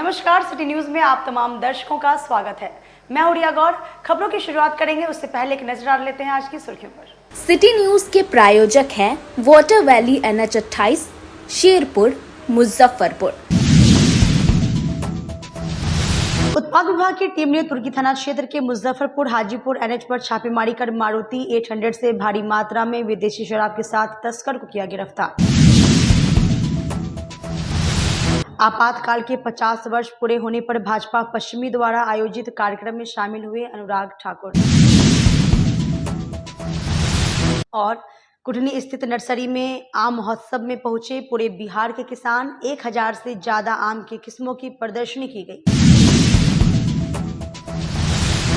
नमस्कार, city news में आप तमाम दर्शकों का स्वागत है। मैं उड़िया गौर। खबरों की शुरुआत करेंगे, उससे पहले एक नजर डाल लेते हैं आज की सुर्खियों पर। सिटी न्यूज के प्रायोजक हैं water valley NH 28, Sherpur, Muzaffarpur. उत्पाद विभाग की टीम ने तुर्की थाना क्षेत्र के मुजफ्फरपुर हाजीपुर NH पर छापेमारी कर मारुति 800 से भारी मात्रा में विदेशी शराब के साथ तस्कर को किया गिरफ्तार। आपातकाल के 50 वर्ष पूरे होने पर भाजपा पश्चिमी द्वारा आयोजित कार्यक्रम में शामिल हुए अनुराग ठाकुर। और कुटनी स्थित नर्सरी में आम महोत्सव में पहुंचे पूरे बिहार के किसान। 1000 से ज्यादा आम की किस्मों की प्रदर्शनी की गई।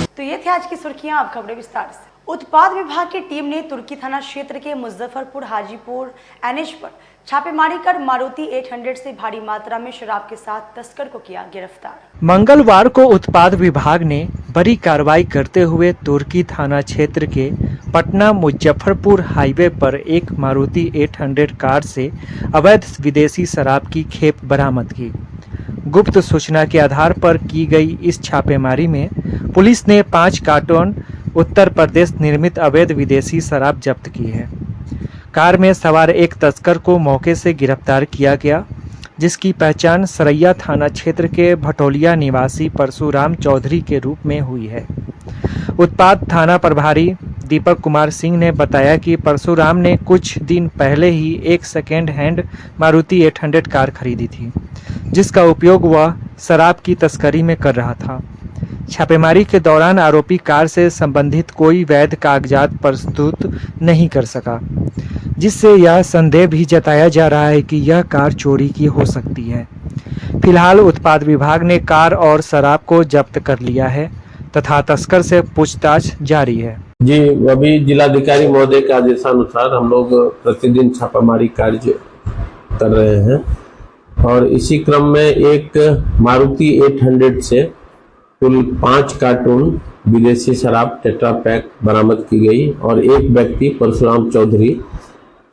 तो ये थी आज की सुर्खियां, अब खबरें विस्तार से। उत्पाद विभाग की टीम ने तुर्की थाना क्षेत्र के मुजफ्फरपुर हाजीपुर NH पर छापेमारी कर मारुति 800 से भारी मात्रा में शराब के साथ तस्कर को किया गिरफ्तार। मंगलवार को उत्पाद विभाग ने बड़ी कार्रवाई करते हुए तुर्की थाना क्षेत्र के पटना मुजफ्फरपुर हाईवे पर एक मारुति 800 कार से अवैध विदेशी शराब की खेप बरामद की। गुप्त सूचना के आधार पर की गई इस छापेमारी में पुलिस ने 5 कार्टन उत्तर प्रदेश निर्मित अवैध विदेशी शराब जब्त की है। कार में सवार एक तस्कर को मौके से गिरफ्तार किया गया, जिसकी पहचान सरैया थाना क्षेत्र के भटोलिया निवासी परशुराम चौधरी के रूप में हुई है। उत्पाद थाना प्रभारी दीपक कुमार सिंह ने बताया कि परशुराम ने कुछ दिन पहले ही एक सेकेंड हैंड मारुति 800 कार खरीदी थी, जिसका उपयोग वह शराब की तस्करी में कर रहा था। छापेमारी के दौरान आरोपी कार से संबंधित कोई वैध कागजात प्रस्तुत नहीं कर सका, जिससे यह संदेह भी जताया जा रहा है कि यह कार चोरी की हो सकती है। फिलहाल उत्पाद विभाग ने कार और शराब को जब्त कर लिया है तथा तस्कर से पूछताछ जारी है। जी, अभी जिलाधिकारी महोदय के आदेशानुसार हम लोग प्रतिदिन छापामारी कार्य कर रहे हैं और इसी क्रम में एक मारुति 800 से कुल 5 कार्टून विदेशी शराब टेट्रा पैक बरामद की गई और एक व्यक्ति परशुराम चौधरी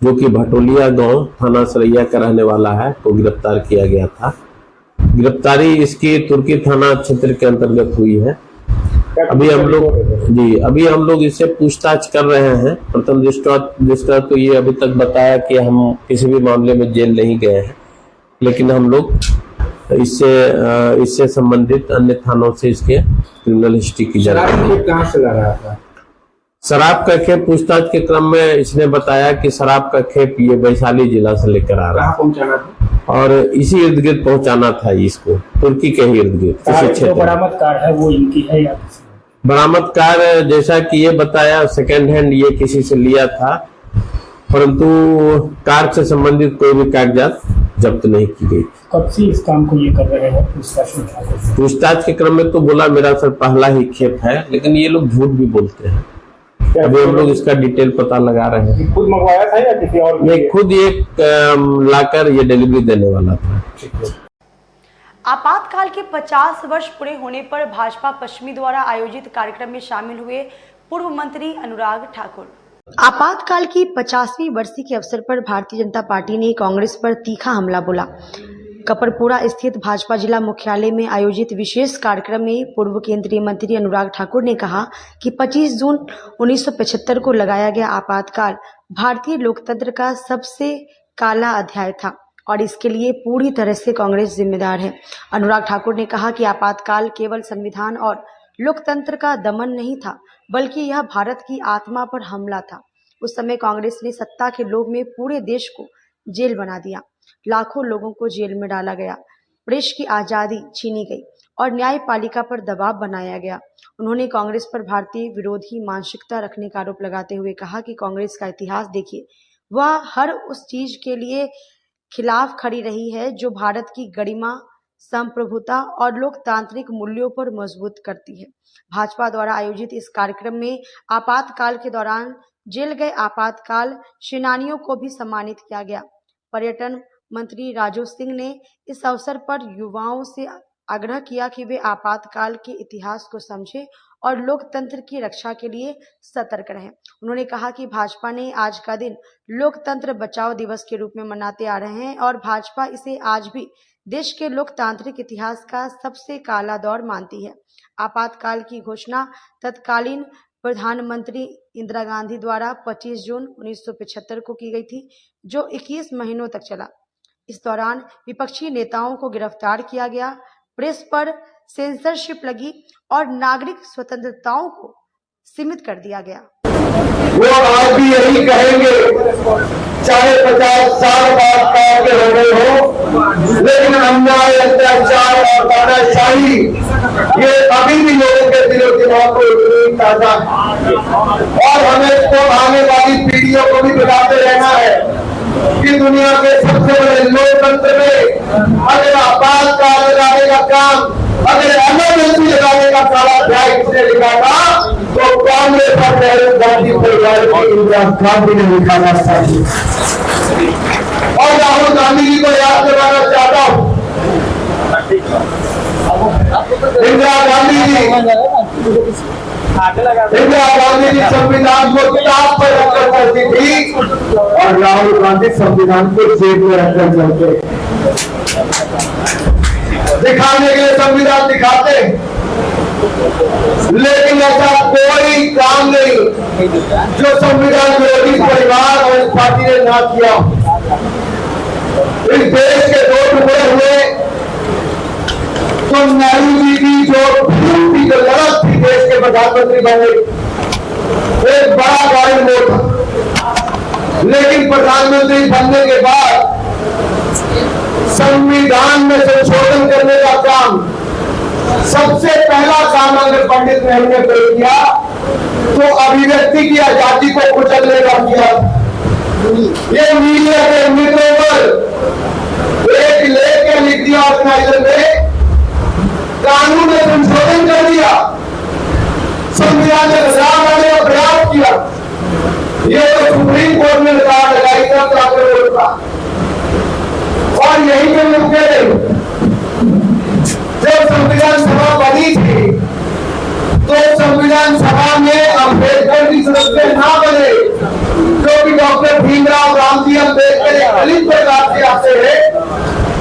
जो कि भटोलिया गांव थाना सरैया का रहने वाला है को गिरफ्तार किया गया था। गिरफ्तारी इसकी तुर्की थाना क्षेत्र के अंतर्गत हुई है। अभी हम लोग इससे पूछताछ कर रहे हैं। प्रथम दृष्टया तो ये अभी तक बताया कि हम किसी भी मामले में जेल नहीं गए हैं, लेकिन हम लोग इससे संबंधित अन्य थानों से इसके क्रिमिनल हिस्ट्री की जानकारी। कहाँ से ला रहा था? शराब का खेप पूछताछ के क्रम में इसने बताया कि शराब का खेप ये वैशाली जिला से लेकर आ रहा है और इसी इर्द गिर्द पहुंचाना था इसको, तुर्की के ही इर्द गिर्द। बरामद कार है वो इनकी है या? बरामद कार जैसा कि ये बताया सेकेंड हैंड ये किसी से लिया था, परंतु कार से संबंधित कोई भी कागजात जब्त नहीं की गई। कब से इस काम को ये कर रहे हैं? पूछताछ के क्रम में तो बोला मेरा सर पहला ही खेप है, लेकिन ये लोग झूठ भी बोलते हैं। अभी हम लोग इसका डिटेल पता लगा रहे हैं। खुद मंगवाया था या किसी और? नहीं, खुद ये लाकर ये डिलीवरी देने वाला था। आपातकाल के 50 वर्ष पूरे होने पर भाजपा पश्चिमी द्वारा आयोजित कार्यक्रम में शामिल हुए पूर्व मंत्री अनुराग ठाकुर। आपातकाल की 50वीं वर्षी के अवसर पर भारतीय जनता पार्टी ने कांग्रेस पर तीखा हमला बोला। कपरपुरा स्थित भाजपा जिला मुख्यालय में आयोजित विशेष कार्यक्रम में पूर्व केंद्रीय मंत्री अनुराग ठाकुर ने कहा कि 25 जून 1975 को लगाया गया आपातकाल भारतीय लोकतंत्र का सबसे काला अध्याय था और इसके लिए पूरी तरह से कांग्रेस जिम्मेदार है। अनुराग ठाकुर ने कहा कि आपातकाल केवल संविधान और लोकतंत्र का दमन नहीं था, बल्कि यह भारत की आत्मा पर हमला था। उस समय कांग्रेस ने सत्ता के लोभ में पूरे देश को जेल बना दिया, लाखों लोगों को जेल में डाला गया, प्रेस की आजादी छीनी गई और न्यायपालिका पर दबाव बनाया गया। उन्होंने कांग्रेस पर भारतीय विरोधी मानसिकता रखने का आरोप लगाते हुए कहा कि कांग्रेस का इतिहास देखिए, वह हर उस चीज के लिए खिलाफ खड़ी रही है जो भारत की गरिमा, संप्रभुता और लोकतांत्रिक मूल्यों पर मजबूत करती है। भाजपा द्वारा आयोजित इस कार्यक्रम में आपातकाल के दौरान जेल गए आपातकाल सेनानियों को भी सम्मानित किया गया। पर्यटन मंत्री राजू सिंह ने इस अवसर पर युवाओं से आग्रह किया कि वे आपातकाल के इतिहास को समझें और लोकतंत्र की रक्षा के लिए सतर्क रहें। उन्होंने कहा कि भाजपा ने आज का दिन लोकतंत्र बचाओ दिवस के रूप में मनाते आ रहे हैं और भाजपा इसे आज भी देश के लोकतांत्रिक इतिहास का सबसे काला दौर मानती है। आपातकाल की घोषणा तत्कालीन प्रधानमंत्री इंदिरा गांधी द्वारा 25 जून 1975 को की गई थी, जो 21 महीनों तक चला। इस दौरान विपक्षी नेताओं को गिरफ्तार किया गया, प्रेस पर सेंसरशिप लगी और नागरिक स्वतंत्रताओं को सीमित कर दिया गया। वो आज भी यही कहेंगे, चाहे 50 साल बाद काल के हो गए हो, लेकिन अन्याय, अत्याचार और तानाशाही ये अभी भी लोगों के दिलो दिमाग को इतनी ताजा है। और हमें इसको आने वाली पीढ़ियों को भी बताते रहना है कि दुनिया के सबसे बड़े लोकतंत्र में अगर आपातकाल लगाने का काम, अगर एमरजेंसी लगाने का सारा अध्याय किसने लिखा था, तो कांग्रेस और नेहरू गांधी परिवार की इंदिरा गांधी ने लिखा था। और राहुल गांधी जी को याद करवाना चाहता हूं, इंदिरा गांधी जी संविधान को किताब पर रखकर चलती थी और राहुल गांधी संविधान को जेब में रखकर चलते। दिखाने के लिए संविधान दिखाते, लेकिन ऐसा कोई काम नहीं जो संविधान विरोधी परिवार और इस पार्टी ने ना किया। इस देश के दो टुकड़े हुए तो नेहरू जी की जो लड़त थी देश के प्रधानमंत्री बने, एक बड़ा गाड़ी मोड़ था, लेकिन प्रधानमंत्री बनने के बाद संविधान में संशोधन करने का काम, सबसे पहला काम अगर पंडित नेहरू ने किया तो अभिव्यक्ति की आजादी को कुचलने का किया। ये मीडिया के मित्रों पर एक लेख लिख दिया ऑर्गेनाइजर ने, कानून में संशोधन कर दिया, संविधान में बदलाव लाने का प्रयास किया। ये तो सुप्रीम कोर्ट में लगाई तब जाकर बोलता, और यही जो मुद्दे जब संविधान सभा बनी थी तो संविधान सभा में अम्बेडकर जी सदस्य ना बने, जो कि डॉक्टर भीमराव रामजी अम्बेडकर एक दलित परिवार से आते हैं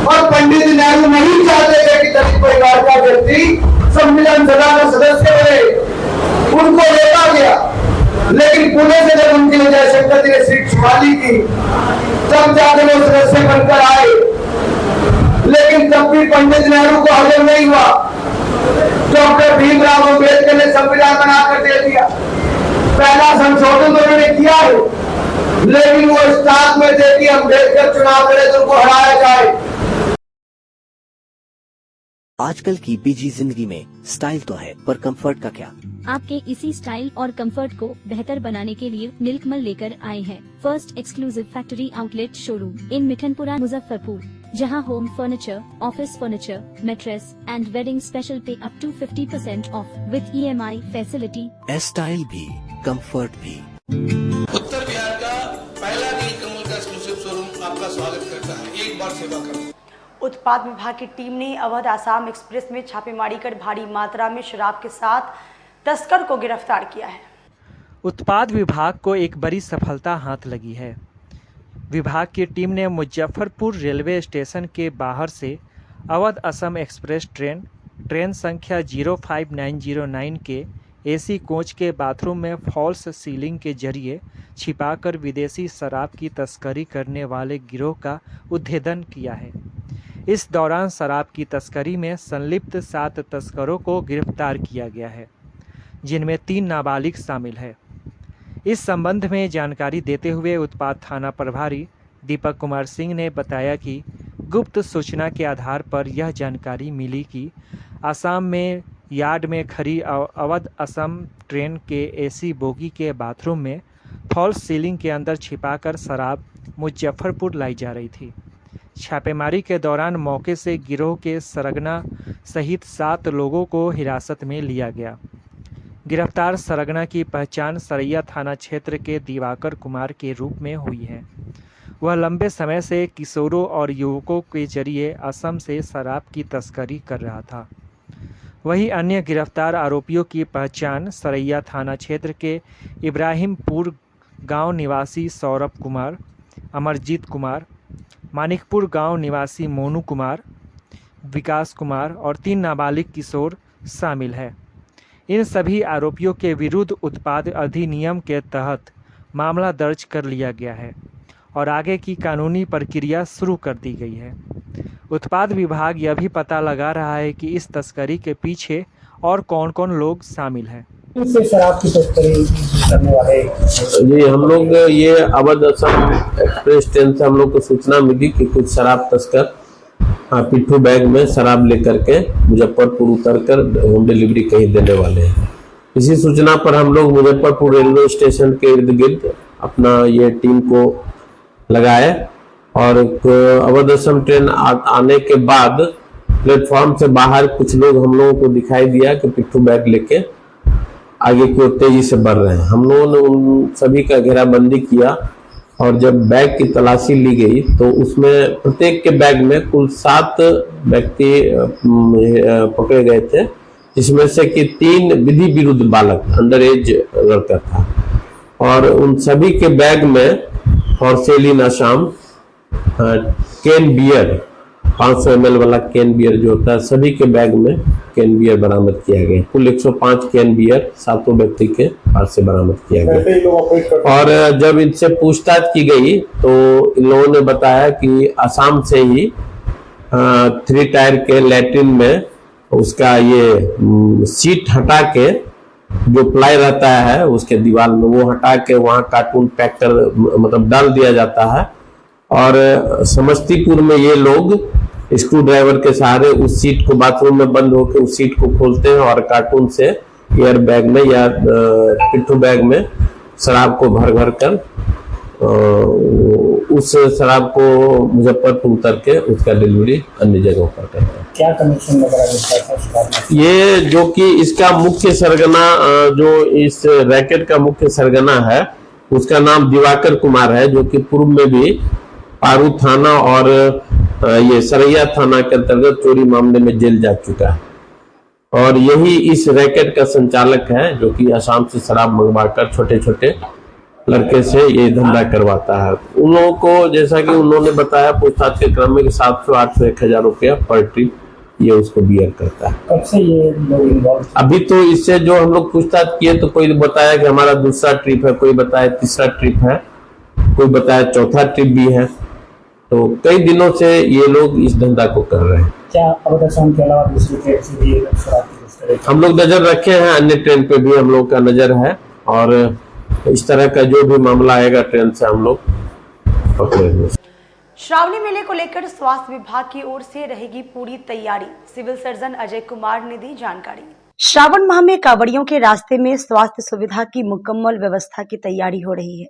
और पंडित नेहरू नहीं चाहते थे कि दलित परिवार का व्यक्ति संविधान सभा का सदस्य बने, उनको रोका गया। लेकिन पुणे से जब उनके लिए जयशंकर जी ने सीट संभाली थी तब जाकर वो सदस्य बनकर आए, लेकिन तब भी पंडित नेहरू को हजम नहीं हुआ। डॉक्टर भीमराव अम्बेडकर ने संविधान बनाकर दे दिया, पहला संशोधन तो उन्होंने किया है, लेकिन वो स्टाक में दे कि अम्बेडकर चुनाव करे तो उनको हराया जाए। आजकल की बिजी जिंदगी में स्टाइल तो है, पर कंफर्ट का क्या? आपके इसी स्टाइल और कंफर्ट को बेहतर बनाने के लिए नीलकमल लेकर आए हैं first exclusive factory outlet showroom in Mithanpura Muzaffarpur, जहां home furniture, office furniture, mattress and wedding special पे up to 50% off with EMI facility. Style भी, कंफर्ट भी। उत्तर बिहार का पहला नीलकमल का एक्सक्लूसिव शोरूम आपका स्वागत करता है। एक बार सेवा करो। उत्पाद विभाग की टीम ने अवध आसाम एक्सप्रेस में छापेमारी कर भारी मात्रा में शराब के साथ तस्कर को गिरफ्तार किया है। उत्पाद विभाग को एक बड़ी सफलता हाथ लगी है। विभाग की टीम ने मुजफ्फरपुर रेलवे स्टेशन के बाहर से अवध असम एक्सप्रेस ट्रेन संख्या 05909 के AC कोच के बाथरूम में फॉल्स सीलिंग के जरिए छिपाकर विदेशी शराब की तस्करी करने वाले गिरोह का उद्भेदन किया है। इस दौरान शराब की तस्करी में संलिप्त 7 तस्करों को गिरफ्तार किया गया है, जिनमें 3 नाबालिग शामिल है। इस संबंध में जानकारी देते हुए उत्पाद थाना प्रभारी दीपक कुमार सिंह ने बताया कि गुप्त सूचना के आधार पर यह जानकारी मिली कि आसाम में यार्ड में खड़ी अवध असम ट्रेन के AC बोगी के बाथरूम में फॉल्स सीलिंग के अंदर छिपाकर शराब मुजफ्फरपुर लाई जा रही थी। छापेमारी के दौरान मौके से गिरोह के सरगना सहित 7 लोगों को हिरासत में लिया गया। गिरफ्तार सरगना की पहचान सरैया थाना क्षेत्र के दिवाकर कुमार के रूप में हुई है। वह लंबे समय से किशोरों और युवकों के जरिए असम से शराब की तस्करी कर रहा था। वहीं अन्य गिरफ्तार आरोपियों की पहचान सरैया थाना क्षेत्र के इब्राहिमपुर गांव निवासी सौरभ कुमार, अमरजीत कुमार, मानिकपुर गांव निवासी मोनू कुमार, विकास कुमार और 3 नाबालिग किशोर शामिल है। इन सभी आरोपियों के विरुद्ध उत्पाद अधिनियम के तहत मामला दर्ज कर लिया गया है और आगे की कानूनी प्रक्रिया शुरू कर दी गई है। उत्पाद विभाग यह भी पता लगा रहा है कि इस तस्करी के पीछे और कौन-कौन लोग शामिल हैं। इससे शराब की तस्करी करने वाले जी, हम लोग ये अवध असम एक्सप्रेस ट्रेन से हम लोग को सूचना मिली कि कुछ शराब तस्कर पिट्ठू बैग में शराब लेकर के मुजफ्फरपुर उतरकर होम डिलीवरी कहीं देने वाले हैं। इसी सूचना पर हम लोग मुजफ्फरपुर रेलवे स्टेशन के इर्द गिर्द अपना ये टीम को लगाए और अवध असम ट्रेन आने के बाद प्लेटफॉर्म से बाहर कुछ लोग हम लोगों को दिखाई दिया कि पिट्ठू बैग लेके आगे की ओर तेजी से बढ़ रहे हैं। हम लोगों ने उन सभी का घेराबंदी किया और जब बैग की तलाशी ली गई तो उसमें प्रत्येक के बैग में कुल 7 व्यक्ति पकड़े गए थे, जिसमें से कि 3 विधि विरुद्ध बालक अंडर एज लड़का था और उन सभी के बैग में फॉर्सेलिन असम कैन बियर 500 ml वाला कैन बियर जो होता है, सभी के बैग में कैन बियर बरामद किया गया। कुल 105 कैन बियर 7 व्यक्ति के पास से बरामद किया गया। और जब इनसे पूछताछ की गई तो इन लोगों ने बताया कि असम से ही 3 टायर के लैट्रिन में उसका ये सीट हटा के जो प्लाई रहता है उसके दीवार में वो हटा के वहाँ कार्टून पैक कर मतलब डाल दिया जाता है और समस्तीपुर में ये लोग स्क्रू ड्राइवर के सहारे उस सीट को बाथरूम में बंद होकर उस सीट को खोलते हैं और कार्टून से एयर बैग में या पिट्ठू बैग में शराब को भर भर कर उस शराब को मुजफ्फरपुर उतर के उसका डिलीवरी अन्य जगहों पर करते हैं। क्या कमीशन वगैरह? ये जो कि इसका मुख्य सरगना जो इस रैकेट का मुख्य सरगना है उसका नाम दिवाकर कुमार है, जो कि पूर्व में भी पारू थाना और ये सरैया थाना के अंतर्गत चोरी मामले में जेल जा चुका है और यही इस रैकेट का संचालक है, जो कि असम से शराब मंगवाकर छोटे छोटे लड़के से ये धंधा करवाता है। उन लोगों को जैसा कि उन्होंने बताया पूछताछ के क्रम में कि 700, 800, 1000 रुपया पर ट्रिप ये उसको बियर करता है। कब से ये लोग इन्वॉल्व? अभी तो इससे जो हम लोग पूछताछ किए तो कोई बताया कि हमारा दूसरा ट्रिप है, कोई बताया तीसरा ट्रिप है, कोई बताया चौथा ट्रिप भी है। तो कई दिनों से ये लोग इस धंधा को कर रहे हैं। क्या अवध असम के अलावा दूसरी ट्रेन से भी शराब की तस्करी? हम लोग नजर रखे हैं, अन्य ट्रेन पे भी हम लोग का नजर है और इस तरह का जो भी मामला आएगा ट्रेन से हम लोग पकड़ेंगे। श्रावणी मेले को लेकर स्वास्थ्य विभाग की ओर से रहेगी पूरी तैयारी, सिविल सर्जन अजय कुमार ने दी जानकारी। श्रावण माह में कांवड़ियों के रास्ते में स्वास्थ्य सुविधा की मुकम्मल व्यवस्था की तैयारी हो रही है।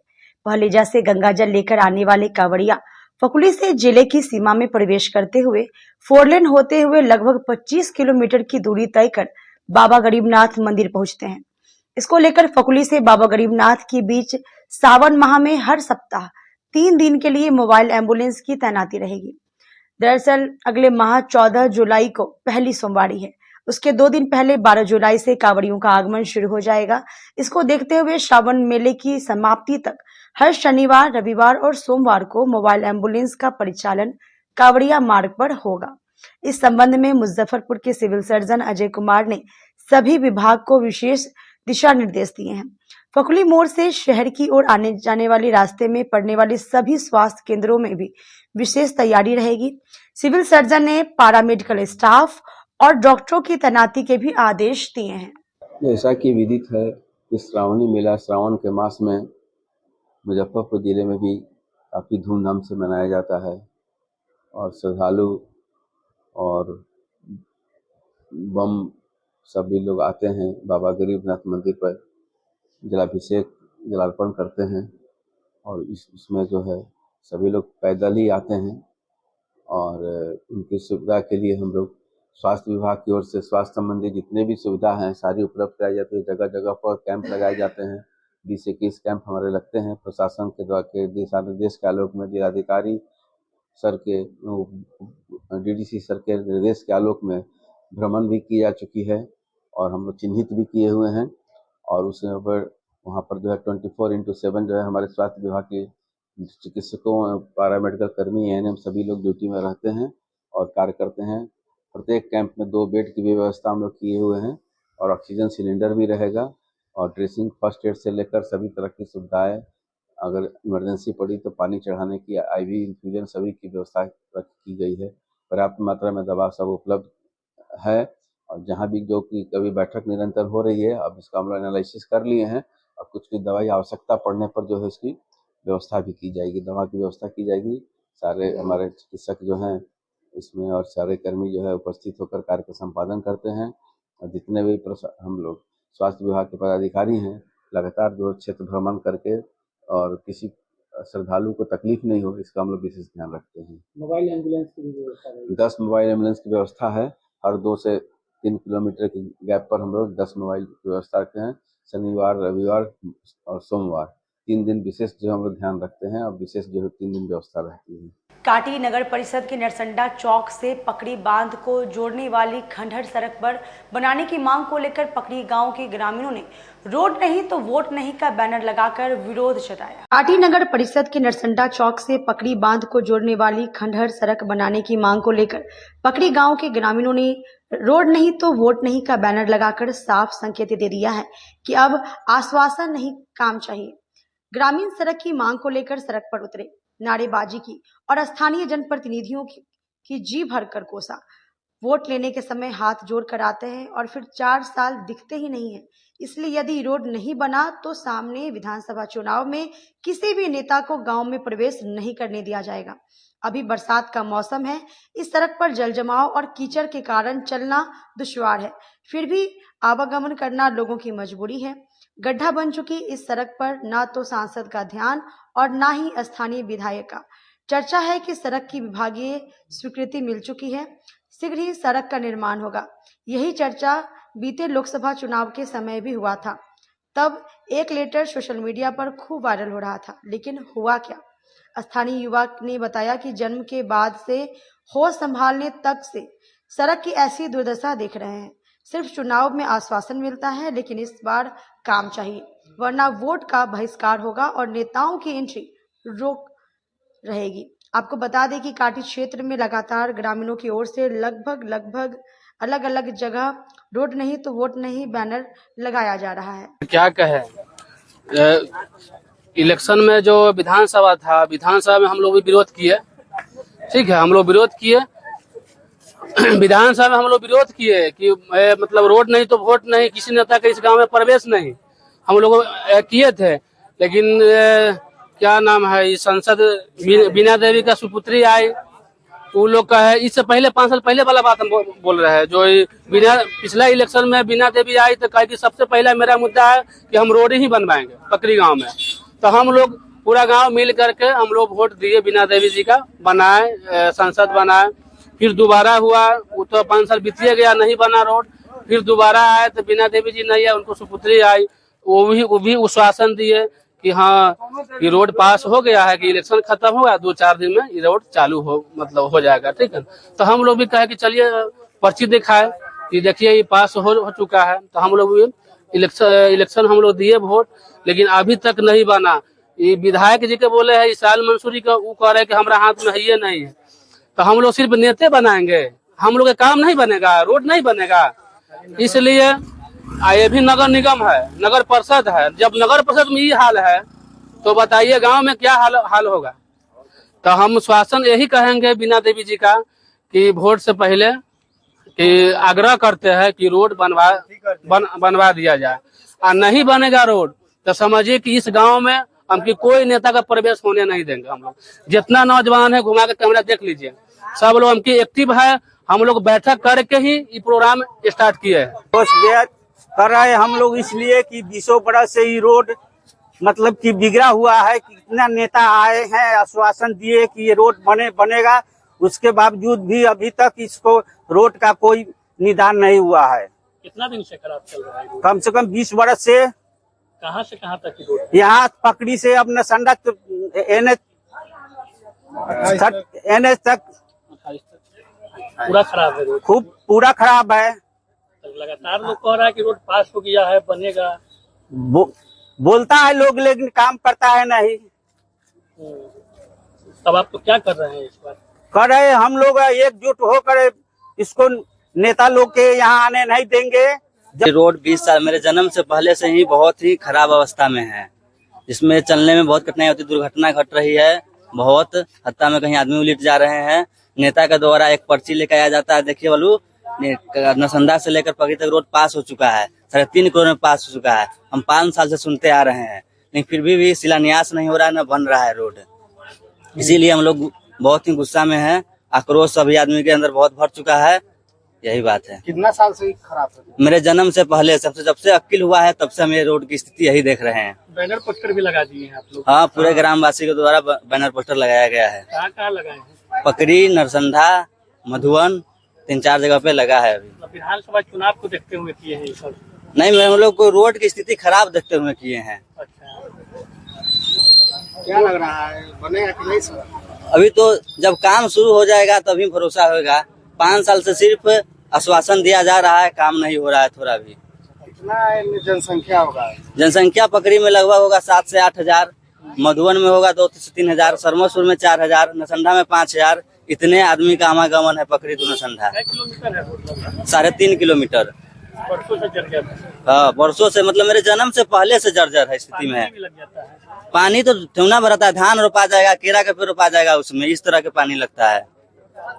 पहले जैसे गंगाजल लेकर आने वाले कांवड़िया फकुली से जिले की सीमा में प्रवेश करते हुए 4 लेन होते हुए लगभग 25 किलोमीटर की दूरी तय कर बाबा गरीबनाथ मंदिर पहुंचते हैं। इसको लेकर फकुली से बाबा गरीबनाथ के बीच सावन माह में हर सप्ताह 3 दिन के लिए मोबाइल एम्बुलेंस की तैनाती रहेगी। दरअसल अगले माह 14 जुलाई को पहली सोमवारी है, उसके 2 दिन पहले 12 जुलाई से कांवड़ियों का आगमन शुरू हो जाएगा। इसको देखते हुए श्रावण मेले की समाप्ति तक हर शनिवार, रविवार और सोमवार को मोबाइल एम्बुलेंस का परिचालन कांवड़िया मार्ग पर होगा। इस संबंध में मुजफ्फरपुर के सिविल सर्जन अजय कुमार ने सभी विभाग को विशेष दिशा निर्देश दिए हैं। फकुली मोड़ से शहर की ओर आने जाने वाले रास्ते में पड़ने वाले सभी स्वास्थ्य केंद्रों में भी विशेष तैयारी रहेगी। सिविल सर्जन ने पैरामेडिकल स्टाफ और डॉक्टरों की तैनाती के भी आदेश दिए हैं। जैसा कि विदित है कि श्रावणी मेला श्रावण के मास में मुजफ्फरपुर जिले में भी काफ़ी धूमधाम से मनाया जाता है और श्रद्धालु और बम सभी लोग आते हैं बाबा गरीबनाथ मंदिर पर जलाभिषेक जलार्पण करते हैं और इसमें जो है सभी लोग पैदल ही आते हैं और उनकी सुविधा के लिए हम लोग स्वास्थ्य विभाग की ओर से स्वास्थ्य संबंधी जितने भी सुविधा हैं सारी उपलब्ध कराई जाती है। जगह जगह पर कैंप लगाए जाते हैं, 20-21 कैंप हमारे लगते हैं। प्रशासन के द्वारा के दिशा निर्देश के आलोक में जिलाधिकारी सर के डीडीसी सर के निर्देश के आलोक में भ्रमण भी की जा चुकी है और हम लोग चिन्हित भी किए हुए हैं और उस पर वहाँ पर जो है 24/7 जो है हमारे स्वास्थ्य विभाग के चिकित्सकों, पैरामेडिकल कर्मी, एएनएम सभी लोग ड्यूटी में रहते हैं और कार्य करते हैं। प्रत्येक कैंप में 2 बेड की भी व्यवस्था हम लोग किए हुए हैं और ऑक्सीजन सिलेंडर भी रहेगा और ड्रेसिंग, फर्स्ट एड से लेकर सभी तरह की सुविधाएं, अगर इमरजेंसी पड़ी तो पानी चढ़ाने की, आईवी इन्फ्यूजन सभी की व्यवस्था की गई है। पर्याप्त मात्रा में दवा सब उपलब्ध है और जहां भी जो कि कभी बैठक निरंतर हो रही है, अब इसका हम लोग एनालिसिस कर लिए हैं और कुछ की दवाई आवश्यकता पड़ने पर जो है इसकी व्यवस्था भी की जाएगी, दवा की व्यवस्था की जाएगी। सारे हमारे चिकित्सक जो हैं इसमें और सारे कर्मी जो है उपस्थित होकर कार्य का संपादन करते हैं और जितने भी हम लोग स्वास्थ्य विभाग के पदाधिकारी हैं लगातार जो क्षेत्र भ्रमण करके और किसी श्रद्धालु को तकलीफ नहीं हो इसका हम लोग विशेष ध्यान रखते हैं। मोबाइल एम्बुलेंस की भी व्यवस्था है? 10 मोबाइल एम्बुलेंस की व्यवस्था है। हर 2 से 3 किलोमीटर की गैप पर हम लोग 10 मोबाइल की व्यवस्था रखते हैं। शनिवार, रविवार और सोमवार 3 दिन विशेष जो हम लोग ध्यान रखते हैं और विशेष जो है 3 दिन व्यवस्था रहती है। काटी नगर परिषद के नरसंडा चौक से पकड़ी बांध को जोड़ने वाली खंडहर सड़क पर बनाने की मांग को लेकर पकड़ी गांव के ग्रामीणों ने रोड नहीं तो वोट नहीं का बैनर लगाकर विरोध जताया। काटी नगर परिषद के नरसंडा चौक से पकड़ी बांध को जोड़ने वाली खंडहर सड़क बनाने की मांग को लेकर पकड़ी गांव के ग्रामीणों ने रोड नहीं तो वोट नहीं का बैनर लगाकर साफ संकेत दे दिया है कि अब आश्वासन नहीं, काम चाहिए। ग्रामीण सड़क की मांग को लेकर सड़क पर उतरे, नारेबाजी की और स्थानीय जनप्रतिनिधियों की जी भरकर कोसा। वोट लेने के समय हाथ जोड़ कर आते हैं और फिर 4 साल दिखते ही नहीं है। इसलिए यदि रोड नहीं बना तो सामने विधानसभा चुनाव में किसी भी नेता को गांव में प्रवेश नहीं करने दिया जाएगा। अभी बरसात का मौसम है, इस सड़क पर जल जमाव और कीचड़ के कारण चलना दुश्वार है, फिर भी आवागमन करना लोगों की मजबूरी है। गड्ढा बन चुकी इस सड़क पर ना तो सांसद का ध्यान और ना ही स्थानीय विधायक का। चर्चा है कि सड़क की विभागीय स्वीकृति मिल चुकी है, शीघ्र ही सड़क का निर्माण होगा। यही चर्चा बीते लोकसभा चुनाव के समय भी हुआ था। तब एक लेटर सोशल मीडिया पर खूब वायरल हो रहा था, लेकिन हुआ क्या? स्थानीय युवक ने बताया कि जन्म के बाद से होश संभालने तक से सड़क की ऐसी दुर्दशा देख रहे हैं। सिर्फ चुनाव में आश्वासन मिलता है, लेकिन इस बार काम चाहिए, वरना वोट का बहिष्कार होगा और नेताओं की एंट्री रोक रहेगी। आपको बता दें कि काटी क्षेत्र में लगातार ग्रामीणों की ओर से लगभग अलग अलग जगह रोड नहीं तो वोट नहीं बैनर लगाया जा रहा है। क्या कहे, इलेक्शन में जो विधानसभा था, विधानसभा में हम लोग भी विरोध किए, ठीक है, हम लोग विरोध किए विधानसभा में हम लोग विरोध किए कि मतलब रोड नहीं तो वोट नहीं, किसी नेता का इस गांव में प्रवेश नहीं, हम लोग किए थे। लेकिन क्या नाम है, इस सांसद बीना देवी का सुपुत्री आई, वो लोग का है, इससे पहले 5 साल पहले वाला बात हम बोल रहे हैं। जो बिना पिछला इलेक्शन में बीना देवी आई तो कहा कि सबसे पहला मेरा मुद्दा है कि हम रोड ही बनवाएंगे पकड़ी गांव में। तो हम लोग पूरा गांव मिल करके हम लोग वोट दिए, बीना देवी जी का बनाए, सांसद बनाए। फिर दोबारा हुआ, वो तो 5 साल बीतिए गया, नहीं बना रोड। फिर दोबारा आए तो बीना देवी जी नहीं है, उनको सुपुत्री आई, वो भी आश्वासन दिए कि हाँ ये रोड पास हो गया है, कि इलेक्शन खत्म होगा, 2-4 दिन में ये रोड चालू हो जाएगा, ठीक है। तो हम लोग भी कहे कि चलिए पर्ची दिखाए कि देखिए ये पास हो चुका है। तो हम लोग भी इलेक्शन हम लोग दिए वोट, लेकिन अभी तक नहीं बना। ये विधायक जी के बोले है इसाल मंसूरी का, वो कह रहे कि हमारा हाथ में है नहीं है। तो हम लोग सिर्फ नेता बनाएंगे, हम लोग का काम नहीं बनेगा, रोड नहीं बनेगा। इसलिए ये भी नगर निगम है, नगर परिषद है। जब नगर परिषद में ये हाल है तो बताइए गांव में क्या हाल होगा। तो हम शासन यही कहेंगे बीना देवी जी का कि वोट से पहले कि आग्रह करते हैं कि रोड बनवा दिया जाए, और नहीं बनेगा रोड तो समझिए कि इस गांव में हमकी कोई नेता का प्रवेश होने नहीं देंगे। हम लोग जितना नौजवान है घुमा के कैमरा देख लीजिए, सब लोग हमकी एक्टिव है। हम लोग बैठक करके ही ये प्रोग्राम स्टार्ट किए हैं। कर रहे हैं हम लोग इसलिए कि 20 बरस से ये रोड मतलब कि बिगड़ा हुआ है। कितना नेता आए हैं, आश्वासन दिए कि ये रोड बनेगा, उसके बावजूद भी अभी तक इसको रोड का कोई निदान नहीं हुआ है। कितना दिन से खराब चल रहा है? कम से कम 20 बरस से। कहाँ से कहाँ तक की रोड? यहाँ पकड़ी से अब नरसंडा NH तक पूरा खराब है रोड, खूब पूरा खराब है। लगातार लोग कह रहा है कि रोड पास हो गया है, बनेगा। बोलता है लोग, लेकिन काम करता है नहीं। तब आप तो क्या कर रहे हैं इस बार? कर रहे हम लोग एकजुट होकर इसको नेता लोग के यहाँ आने नहीं देंगे। रोड 20 साल मेरे जन्म से पहले से ही बहुत ही खराब अवस्था में है, जिसमें चलने में बहुत कठिनाई होती, दुर्घटना घट रही है बहुत, हत्या में कहीं आदमी उलट जा रहे हैं। नेता के द्वारा एक पर्ची लेकर आया जाता है, देखिए वालू नसंदा से लेकर पगड़ी तक रोड पास हो चुका है, 3.5 करोड़ में पास हो चुका है। हम 5 साल से सुनते आ रहे हैं, लेकिन फिर भी शिलान्यास नहीं हो रहा है, न बन रहा है रोड। इसीलिए हम लोग बहुत ही गुस्सा में हैं, आक्रोश सभी आदमी के अंदर बहुत भर चुका है। यही बात है। कितना साल से खराब है? मेरे जन्म से पहले जब से अक्ल हुआ है तब से हम ये रोड की स्थिति यही देख रहे हैं। बैनर पोस्टर भी लगा दिए हैं आप लोग? हाँ, पूरे ग्रामवासी के द्वारा बैनर पोस्टर लगाया गया है। कहाँ लगाए हैं? पकड़ी, नरसंधा, मधुवन, 3-4 जगह पे लगा है। अभी विधानसभा चुनाव को देखते हुए किए हैं सब? नहीं, हम लोग को रोड की स्थिति खराब देखते हुए किए हैं। अच्छा, क्या लग रहा है बनेगा कि नहीं सर? अभी तो जब काम शुरू हो जाएगा तभी भरोसा होगा। 5 साल से सिर्फ आश्वासन दिया जा रहा है, काम नहीं हो रहा है थोड़ा भी। कितना जनसंख्या होगा? जनसंख्या पकड़ी में लगभग होगा 7 से 8 हजार, मधुवन में होगा 2 से 3 हजार, सरमोसपुर में 4 हजार, नसंधा में 5 हजार। इतने आदमी का आवागमन है पकड़ी तो नसंधा। 3.5 किलोमीटर। बरसों से जर्जर है। हाँ, बरसों से, मतलब मेरे जन्म से पहले से जर्जर है स्थिति में है। पानी तो ठेवना भरता है, धान रोपा जाएगा, केरा का पेड़ रोपा जाएगा, उसमें इस तरह के पानी लगता है।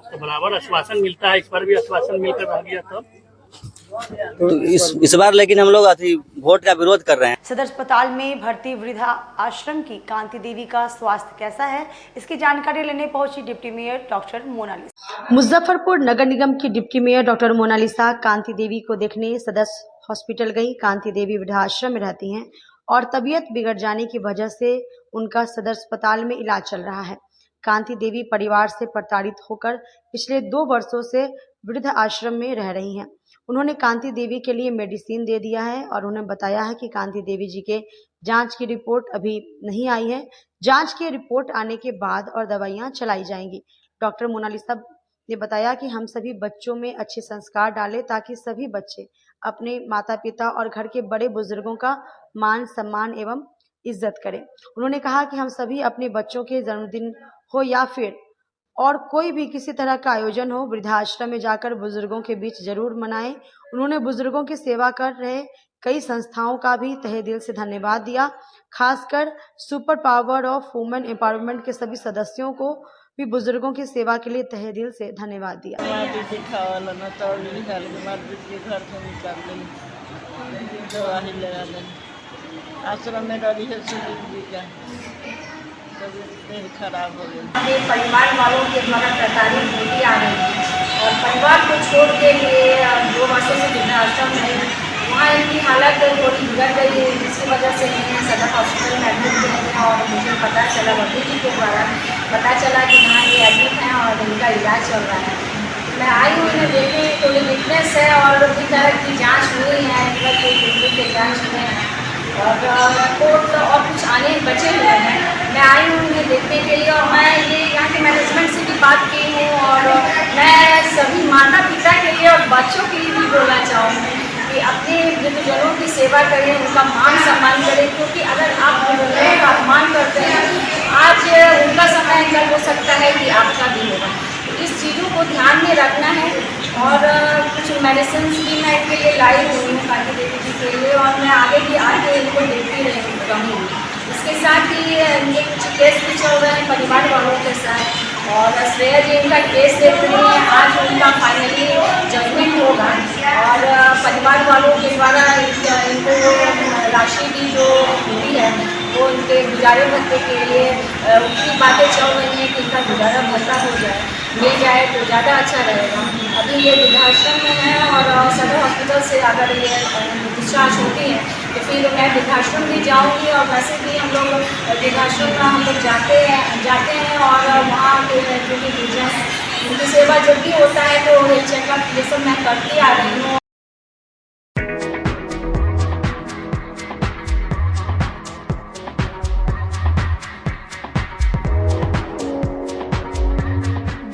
तो बराबर आश्वासन मिलता है, इस पर भी आश्वासन मिलकर रह गया तब। तो इस बार लेकिन हम लोग वोट का विरोध कर रहे हैं। सदर अस्पताल में भर्ती वृद्धा आश्रम की कांति देवी का स्वास्थ्य कैसा है, इसकी जानकारी लेने पहुंची deputy mayor doctor Monalisa. Muzaffarpur नगर निगम की deputy mayor doctor Monalisa Kanti Devi को देखने सदर हॉस्पिटल गई। कांति देवी वृद्धाश्रम में रहती हैं और तबीयत बिगड़ जाने की वजह से उनका सदर अस्पताल में इलाज चल रहा है। कांति देवी परिवार से प्रताड़ित होकर पिछले 2 वर्षों से वृद्ध आश्रम में रह रही हैं। उन्होंने कांति देवी के लिए मेडिसिन दे दिया है और उन्हें बताया है कि कांति देवी जी के जांच की रिपोर्ट अभी नहीं आई है, जांच की रिपोर्ट आने के बाद और दवाइयां चलाई जाएंगी। डॉक्टर मोनालिसा ने बताया कि हम सभी बच्चों में अच्छे संस्कार डालें ताकि सभी बच्चे अपने माता पिता और घर के बड़े बुजुर्गों का मान सम्मान एवं इज्जत करें। उन्होंने कहा कि हम सभी अपने बच्चों के जन्मदिन हो या फिर और कोई भी किसी तरह का आयोजन हो, वृद्धाश्रम में जाकर बुजुर्गों के बीच जरूर मनाएं। उन्होंने बुजुर्गों की सेवा कर रहे कई संस्थाओं का भी तहे दिल से धन्यवाद दिया। खासकर super power of women empowerment के सभी सदस्यों को भी बुजुर्गों की सेवा के लिए तहे दिल से धन्यवाद दिया। आश्रम में रही है खराब हो गई। हमारे परिवार वालों के द्वारा प्रताड़ित होती आ रही है और परिवार को छोड़ के लिए 2 वर्षों से वृद्धाश्रम है, वहाँ इनकी हालत थोड़ी बिगड़ गई है, जिसकी वजह से मैं सदर हॉस्पिटल में एडमिट हुए हैं और मुझे पता चला, वकील जी के द्वारा पता चला कि हाँ ये एडमिट हैं और इनका इलाज चल रहा है। मैं आई हूँ इन्हें देखने, थोड़ी वीकनेस है और भी तरह की जाँच हुई है, दिल्ली के जाँच हुए हैं और रिपोर्ट और कुछ आने बचे हुए हैं। मैं आई हूँ उन्हें देखने के लिए और मैं ये यहाँ के मैनेजमेंट से भी बात की हूँ और मैं सभी माता पिता के लिए और बच्चों के लिए भी बोलना चाहूँगी कि अपने वृद्धजनों की सेवा करें, उनका मान सम्मान करें, क्योंकि अगर आप वृद्धजनों का अपमान करते हैं, आज उनका समय कल हो सकता है कि आपका भी होगा। इस चीज़ों को ध्यान में रखना है और कुछ मेडिसिन भी मैं इनके लिए लाई हुई हूँ कांति देवी जी के लिए और मैं आगे भी आके इनको देखती रहूँगी। इसके साथ ही इनके कुछ केस भी चल रहे हैं परिवार वालों के साथ और श्रेया जी इनका केस देख रही हैं। आज उनका फाइनली जजमेंट होगा और परिवार वालों के द्वारा इनको राशि भी जो मिली है वो इनके गुजारे भत्ते के लिए उनकी बातें चल रही हैं कि इनका गुजारा भत्ता हो जाए, मिल जाए तो ज़्यादा अच्छा रहेगा। अभी ये वृद्धाश्रम में है और सदर हॉस्पिटल से अगर ये डिस्चार्ज होती है तो फिर मैं वृद्धाश्रम भी जाऊंगी और वैसे भी हम लोग वृद्धाश्रम में हम लोग जाते हैं और वहाँ के जो भी गुजर हैं उनकी सेवा जब भी होता है तो हेल्थ चेकअप ये सब मैं करती आ रही हूँ।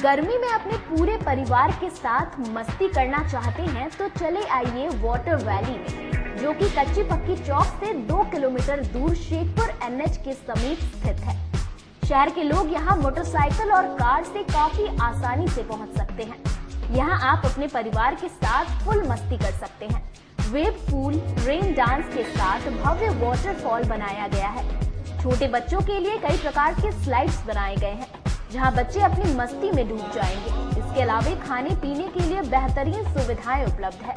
गर्मी में अपने पूरे परिवार के साथ मस्ती करना चाहते हैं तो चले आइए वाटर वैली में, जो कि कच्ची पक्की चौक से 2 किलोमीटर दूर शेखपुर NH के समीप स्थित है। शहर के लोग यहां मोटरसाइकिल और कार से काफी आसानी से पहुंच सकते हैं। यहाँ आप अपने परिवार के साथ फुल मस्ती कर सकते हैं। वेव पूल, रेन डांस के साथ भव्य वाटरफॉल बनाया गया है। छोटे बच्चों के लिए कई प्रकार के स्लाइड्स बनाए गए हैं, जहाँ बच्चे अपनी मस्ती में डूब जाएंगे। इसके अलावा खाने पीने के लिए बेहतरीन सुविधाएं उपलब्ध है,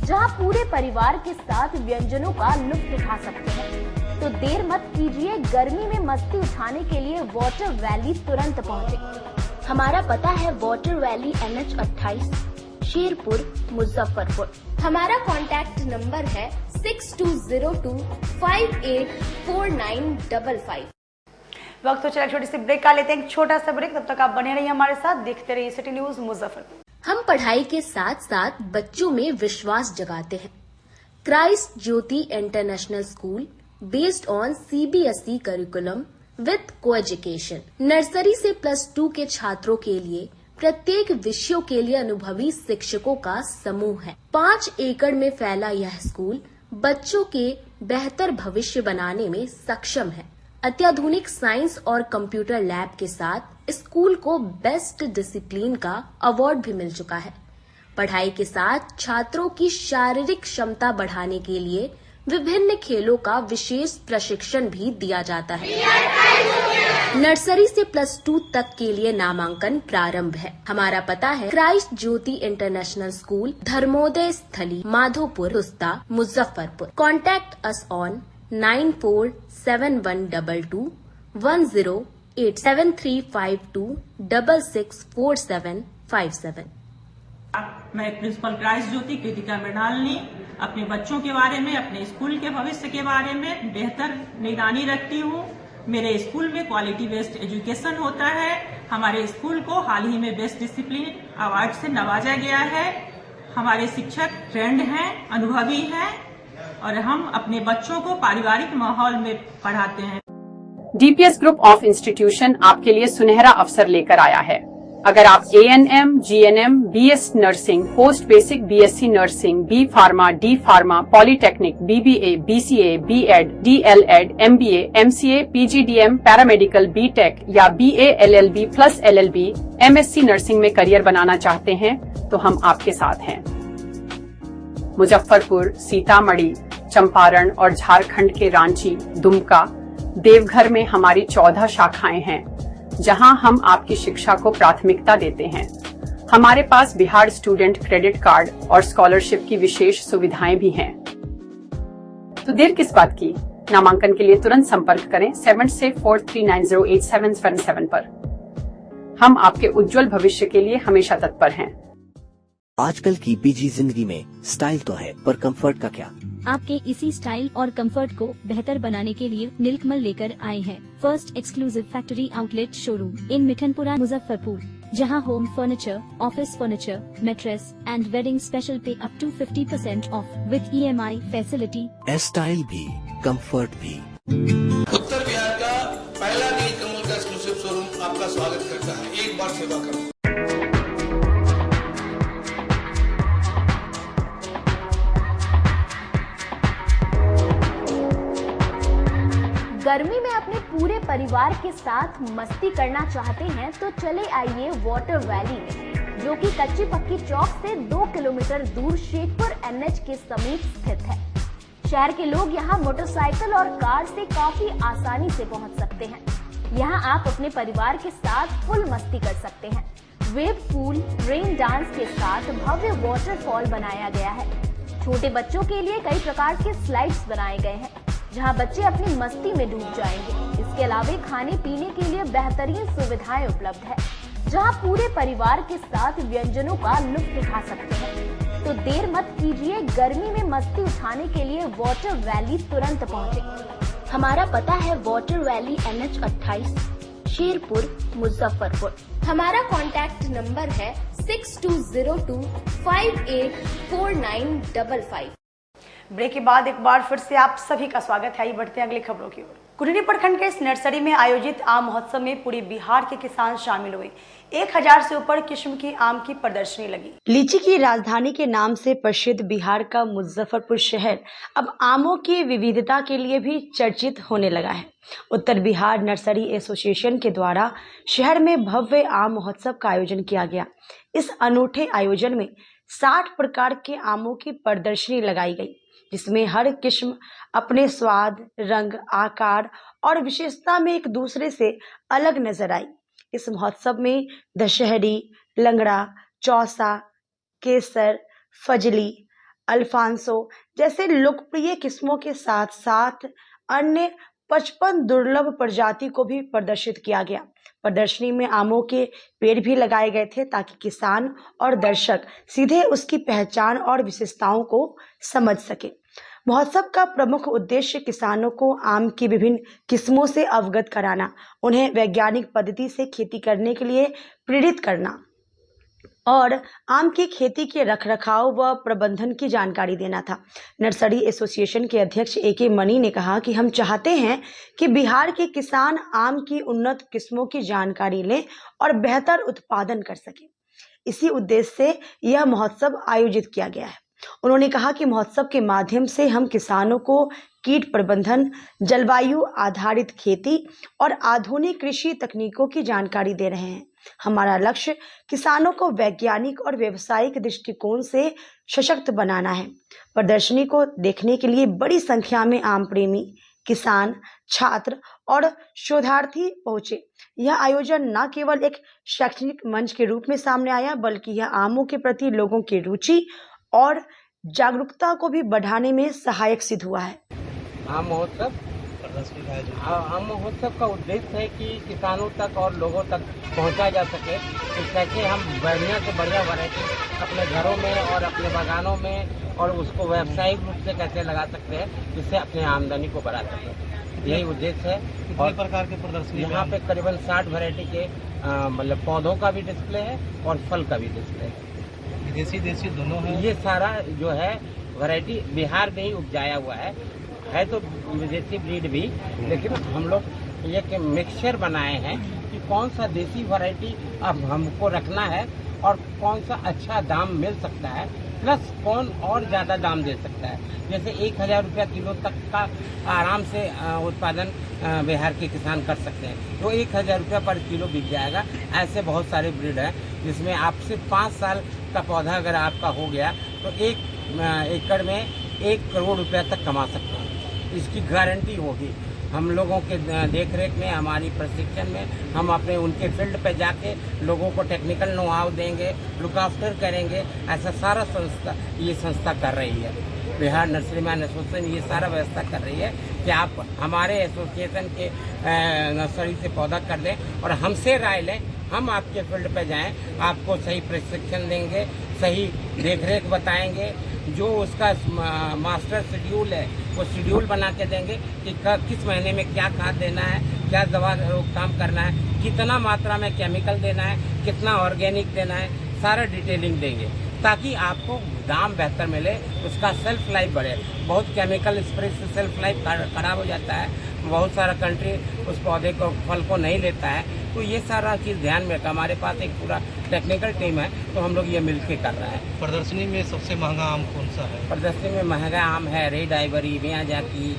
जहाँ पूरे परिवार के साथ व्यंजनों का लुत्फ उठा सकते हैं। तो देर मत कीजिए, गर्मी में मस्ती उठाने के लिए वाटर वैली तुरंत पहुँचे। हमारा पता है water valley NH 28, Sherpur, Muzaffarpur. हमारा कॉन्टैक्ट नंबर है 6202584955। वक्त तो चला छोटी सी ब्रेक का लेते हैं, एक छोटा सा ब्रेक। तब तक आप बने रहिए हमारे साथ, देखते रहिए सिटी न्यूज मुजफ्फरपुर। हम पढ़ाई के साथ साथ बच्चों में विश्वास जगाते हैं। Christ Jyoti international school based on CBSE curriculum with coeducation. Nursery से +2 के छात्रों के लिए प्रत्येक विषयों के लिए अनुभवी शिक्षकों का समूह है। 5 एकड़ में फैला यह स्कूल बच्चों के बेहतर भविष्य बनाने में सक्षम है। अत्याधुनिक साइंस और कंप्यूटर लैब के साथ स्कूल को बेस्ट डिसिप्लिन का अवार्ड भी मिल चुका है। पढ़ाई के साथ छात्रों की शारीरिक क्षमता बढ़ाने के लिए विभिन्न खेलों का विशेष प्रशिक्षण भी दिया जाता है। नर्सरी से +2 तक के लिए नामांकन प्रारंभ है। हमारा पता है Christ Jyoti international school, Dharmoday Sthali, Madhopur, Rusta, Muzaffarpur. Contact us on 9472108352664757। मैं प्रिंसिपल क्राइस्ट ज्योति कृतिका मृणालिनी अपने बच्चों के बारे में, अपने स्कूल के भविष्य के बारे में बेहतर निगरानी रखती हूँ। मेरे स्कूल में क्वालिटी बेस्ड एजुकेशन होता है। हमारे स्कूल को हाल ही में बेस्ट डिसिप्लिन अवार्ड से नवाजा गया है। हमारे शिक्षक ट्रेंड हैं, अनुभवी हैं और हम अपने बच्चों को पारिवारिक माहौल में पढ़ाते हैं। DPS ग्रुप ऑफ इंस्टीट्यूशन आपके लिए सुनहरा अवसर लेकर आया है। अगर आप ANM, GNM, BS nursing, post basic BSc nursing, B pharma, D pharma, polytechnic, BBA, BCA, B.Ed, DLEd, MBA, MCA, PGDM, paramedical, BTech या BA LLB plus LLB, MSc nursing में करियर बनाना चाहते हैं तो हम आपके साथ हैं। मुजफ्फरपुर, सीतामढ़ी, चंपारण और झारखंड के रांची, दुमका, देवघर में हमारी 14 शाखाएं हैं, जहां हम आपकी शिक्षा को प्राथमिकता देते हैं। हमारे पास बिहार स्टूडेंट क्रेडिट कार्ड और स्कॉलरशिप की विशेष सुविधाएं भी हैं। तो देर किस बात की, नामांकन के लिए तुरंत संपर्क करें 7643908777 पर। हम आपके उज्जवल भविष्य के लिए हमेशा तत्पर हैं। आजकल की बिजी जिंदगी में स्टाइल तो है, पर कंफर्ट का क्या? आपके इसी स्टाइल और कंफर्ट को बेहतर बनाने के लिए नीलकमल लेकर आए हैं first exclusive factory outlet showroom in Mithanpura, Muzaffarpur, जहां home furniture, office furniture, mattress and wedding special पे up to 50% off with EMI facility. Style भी, कंफर्ट भी। उत्तर बिहार का पहला नीलकमल का एक्सक्लूसिव शोरूम आपका स्वागत करता है। एक बार सेवा करो। गर्मी में अपने पूरे परिवार के साथ मस्ती करना चाहते हैं तो चले आइए वाटर वैली में, जो कि कच्ची पक्की चौक से 2 किलोमीटर दूर शेखपुर NH के समीप स्थित है। शहर के लोग यहाँ मोटरसाइकिल और कार से काफी आसानी से पहुँच सकते हैं। यहाँ आप अपने परिवार के साथ फुल मस्ती कर सकते हैं। वेव पूल, रेन डांस के साथ भव्य वाटरफॉल बनाया गया है। छोटे बच्चों के लिए कई प्रकार के स्लाइड्स बनाए गए हैं, जहां बच्चे अपनी मस्ती में डूब जाएंगे। इसके अलावा खाने पीने के लिए बेहतरीन सुविधाएं उपलब्ध है, जहां पूरे परिवार के साथ व्यंजनों का लुत्फ उठा सकते हैं। तो देर मत कीजिए, गर्मी में मस्ती उठाने के लिए वाटर वैली तुरंत पहुंचे। हमारा पता है water valley NH 28, Sherpur, Muzaffarpur. हमारा कॉन्टैक्ट नंबर है 6202584955। ब्रेक के बाद एक बार फिर से आप सभी का स्वागत है। आइए बढ़ते हैं अगली खबरों की ओर। कुंडली प्रखंड के इस नर्सरी में आयोजित आम महोत्सव में पूरे बिहार के किसान शामिल हुए। 1000 से ऊपर किस्म की आम की प्रदर्शनी लगी। लीची की राजधानी के नाम से प्रसिद्ध बिहार का मुजफ्फरपुर शहर अब आमों की विविधता के लिए भी चर्चित होने लगा है। उत्तर बिहार नर्सरी एसोसिएशन के द्वारा शहर में भव्य आम महोत्सव का आयोजन किया गया। इस अनूठे आयोजन में 60 प्रकार के आमों की प्रदर्शनी लगाई गई, जिसमें हर किस्म अपने स्वाद, रंग, आकार और विशेषता में एक दूसरे से अलग नजर आई। इस महोत्सव में दशहरी, लंगड़ा, चौसा, केसर, फजली, अल्फांसो जैसे लोकप्रिय किस्मों के साथ साथ अन्य 55 दुर्लभ प्रजाति को भी प्रदर्शित किया गया। प्रदर्शनी में आमों के पेड़ भी लगाए गए थे ताकि किसान और दर्शक सीधे उसकी पहचान और विशेषताओं को समझ सके। महोत्सव का प्रमुख उद्देश्य किसानों को आम की विभिन्न किस्मों से अवगत कराना, उन्हें वैज्ञानिक पद्धति से खेती करने के लिए प्रेरित करना और आम की खेती के रखरखाव व प्रबंधन की जानकारी देना था। नर्सरी एसोसिएशन के अध्यक्ष ए.के. मनी ने कहा कि हम चाहते हैं कि बिहार के किसान आम की उन्नत किस्मों की जानकारी लें और बेहतर उत्पादन कर सकें। इसी उद्देश्य से यह महोत्सव आयोजित किया गया है। उन्होंने कहा कि महोत्सव के माध्यम से हम किसानों को कीट प्रबंधन, जलवायु आधारित खेती और आधुनिक कृषि तकनीकों की जानकारी दे रहे हैं। हमारा लक्ष्य किसानों को वैज्ञानिक और व्यावसायिक दृष्टिकोण से सशक्त बनाना है। प्रदर्शनी को देखने के लिए बड़ी संख्या में आम प्रेमी, किसान, छात्र और शोधार्थी पहुंचे। यह आयोजन न केवल एक शैक्षणिक मंच के रूप में सामने आया, बल्कि यह आमों के प्रति लोगों की रुचि और जागरूकता को भी बढ़ाने में सहायक सिद्ध हुआ है। आम महोत्सव का उद्देश्य है कि किसानों तक और लोगों तक पहुंचा जा सके कि कैसे हम बढ़िया से बढ़िया वैरायटी अपने घरों में और अपने बागानों में और उसको व्यावसायिक रूप से कैसे लगा सकते हैं, जिससे अपने आमदनी को बढ़ा सकें। यही उद्देश्य है। कितने प्रकार के प्रदर्शनी यहाँ पे करीबन 60 वैरायटी के मतलब पौधों का भी डिस्प्ले है और फल का भी डिस्प्ले है। विदेशी देशी दोनों है। ये सारा जो है वैरायटी बिहार में ही उपजाया हुआ है तो विदेशी ब्रीड भी, लेकिन हम लोग एक मिक्सचर बनाए हैं कि कौन सा देसी वैरायटी अब हमको रखना है और कौन सा अच्छा दाम मिल सकता है, प्लस कौन और ज़्यादा दाम दे सकता है। जैसे 1000 रुपया किलो तक का आराम से उत्पादन बिहार के किसान कर सकते हैं, तो 1000 रुपया पर किलो बिक जाएगा। ऐसे बहुत सारे ब्रीड हैं जिसमें आप सिर्फ 5 साल का पौधा अगर आपका हो गया तो 1 एकड़ में 1 करोड़ रुपया तक कमा सकते हैं। इसकी गारंटी होगी। हम लोगों के देख रेख में, हमारी प्रशिक्षण में हम अपने उनके फील्ड पे जाके लोगों को टेक्निकल नो हाउ देंगे, लुक आफ्टर करेंगे। ऐसा सारा ये संस्था कर रही है। बिहार नर्सरीमैन एसोसिएशन ये सारा व्यवस्था कर रही है कि आप हमारे एसोसिएशन के नर्सरी से पौधा कर लें और हमसे राय लें। हम आपके फील्ड पे जाएं, आपको सही प्रशिक्षण देंगे, सही देखरेख बताएंगे, जो उसका मास्टर शेड्यूल है वो शेड्यूल बना के देंगे कि किस महीने में क्या खाद देना है, क्या दवा रोकथाम करना है, कितना मात्रा में केमिकल देना है, कितना ऑर्गेनिक देना है, सारा डिटेलिंग देंगे ताकि आपको दाम बेहतर मिले, उसका सेल्फ लाइफ बढ़े। बहुत केमिकल स्प्रे से सेल्फ लाइफ खराब हो जाता है, बहुत सारा कंट्री उस पौधे को फल को नहीं लेता है। तो ये सारा चीज़ ध्यान में रखा। हमारे पास एक पूरा टेक्निकल टीम है, तो हम लोग ये मिलके कर रहे हैं। प्रदर्शनी में सबसे महंगा आम कौन सा है? प्रदर्शनी में महंगा आम है रेड आइवरी, मियाजाकी,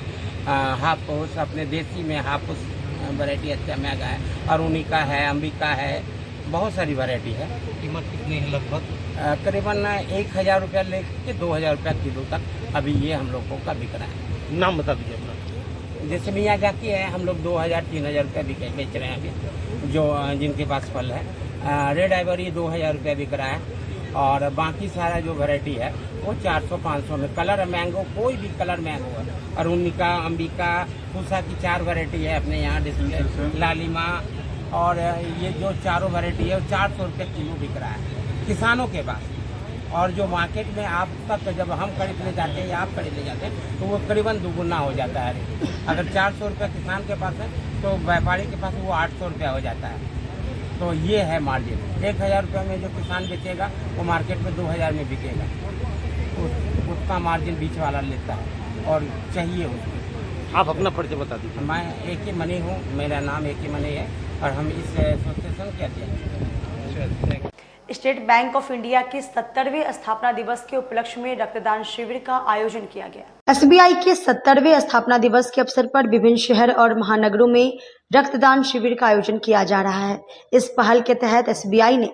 हापुस, अपने देसी में हापुस वैरायटी अच्छा महंगा है, अरुणिका है, अंबिका है, बहुत सारी वैरायटी है। कीमत कितनी है लगभग? करीबन 1000 रुपया लेके 2000 रुपया किलो तक अभी ये हम लोगों का बिक रहा है। नाम बता दीजिए अपना। जैसे मियाजाकी है, हम लोग 2000-3000 रुपया बेच रहे हैं अभी, जो जिनके पास फल है। रेड आइवरी 2000 रुपया बिक रहा है और बाकी सारा जो वैरायटी है वो 400-500 में। कलर मैंगो, कोई भी कलर मैंगो है। अरुणिका, अंबिका, पूसा की 4 वैरायटी है अपने यहाँ डिस्प्ले, लालिमा, और ये जो चारों वैरायटी है वो 400 रुपये किलो बिक रहा है किसानों के पास। और जो मार्केट में आप तक जब हम खरीदने जाते हैं या आप खरीदने जाते हैं तो वो करीबन दुगुना हो जाता है। अगर 400 रुपये किसान के पास है तो व्यापारी के पास वो 800 रुपया हो जाता है। तो ये है मार्जिन। 1000 रुपये में जो किसान बेचेगा वो मार्केट में 2000 में बिकेगा, उसका मार्जिन बीच वाला लेता है और चाहिए उसको। आप अपना परिचय बता दीजिए। मैं ए.के. मनी हूँ, मेरा नाम ए.के. मनी है और हम इस एसोसिएशन के अध्यक्ष हैं। स्टेट बैंक ऑफ इंडिया के 70वें स्थापना दिवस के उपलक्ष्य में रक्तदान शिविर का आयोजन किया गया। एसबीआई के 70वें स्थापना दिवस के अवसर पर विभिन्न शहर और महानगरों में रक्तदान शिविर का आयोजन किया जा रहा है। इस पहल के तहत एसबीआई ने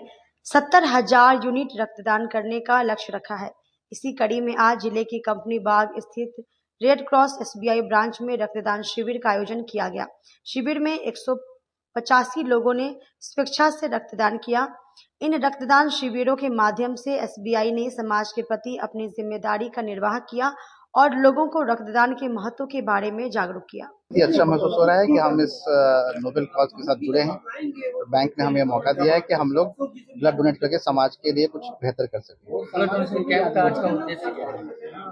70,000 यूनिट रक्तदान करने का लक्ष्य रखा है। इसी कड़ी में आज जिले के कंपनी बाग स्थित रेड क्रॉस SBI ब्रांच में रक्तदान शिविर का आयोजन किया गया। शिविर में 185 लोगों ने स्वेच्छा से रक्तदान किया। इन रक्तदान शिविरों के माध्यम से SBI ने समाज के प्रति अपनी जिम्मेदारी का निर्वाह किया और लोगों को रक्तदान के महत्व के बारे में जागरूक किया। ये अच्छा महसूस हो रहा है कि हम इस नोबेल कॉज के साथ जुड़े हैं। बैंक ने हमें मौका दिया है कि हम लोग ब्लड डोनेट करके समाज के लिए कुछ बेहतर कर सकें। ब्लड डोनेशन कैंप का आज का उद्देश्य क्या है?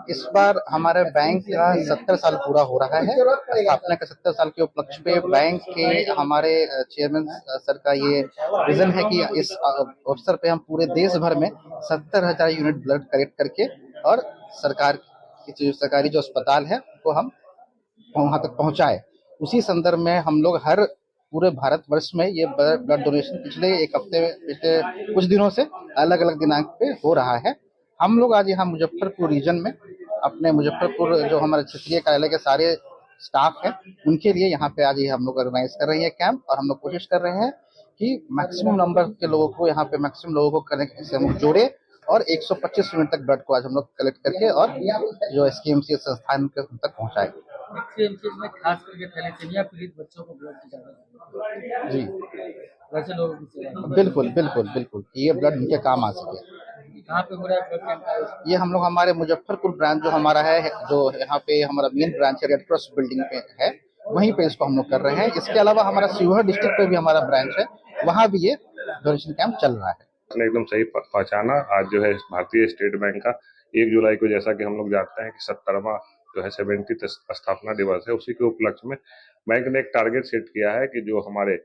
इस बार हमारे बैंक का 70 साल पूरा हो रहा है। स्थापना के 70 साल के उपलक्ष्य पे बैंक के हमारे चेयरमैन सर का ये विजन है कि इस अवसर पे हम पूरे देश भर में 70,000 यूनिट ब्लड कलेक्ट करके और सरकारी जो अस्पताल है वो हम वहां तक पहुंचाए। उसी संदर्भ में हम लोग हर पूरे भारतवर्ष में ये ब्लड डोनेशन पिछले कुछ दिनों से अलग अलग दिनांक पे हो रहा है। हम लोग आज यहाँ मुजफ्फरपुर रीजन में अपने मुजफ्फरपुर जो हमारे क्षेत्रीय कार्यालय के सारे स्टाफ हैं उनके लिए यहाँ पे आज हम लोग ऑर्गेनाइज कर रहे हैं कैंप, और हम लोग कोशिश कर रहे हैं कि मैक्सिमम नंबर के लोगों को यहाँ पे मैक्सिमम लोगों को करने से हम लोग जोड़े और 125 यूनिट तक ब्लड को आज हम लोग कलेक्ट करके और जो SKMC संस्थान तक पहुँचाए। में खास करके थैलेसीमिया पीड़ित बच्चों को ब्लड की जरूरत है जी, वैसे लोगों की बिल्कुल ये ब्लड उनके काम आ सके। कहाँ पे हो रहा है ब्लड कैंप? ये हम लोग हमारे मुजफ्फरपुर ब्रांच जो हमारा है, जो यहाँ पे हमारा मेन ब्रांच है रेड क्रॉस बिल्डिंग पे है, वहीं पे इसको हम लोग कर रहे हैं। इसके अलावा हमारा शिवहर डिस्ट्रिक्ट पे भी हमारा ब्रांच है, वहाँ भी ये डोनेशन कैंप चल रहा है। एकदम सही पहचाना। आज जो है भारतीय स्टेट बैंक का 1 जुलाई को, जैसा कि हम लोग जानते हैं कि 70वां जो है 70th स्थापना दिवस है, उसी के उपलक्ष्य में बैंक ने एक टारगेट सेट किया है कि जो हमारे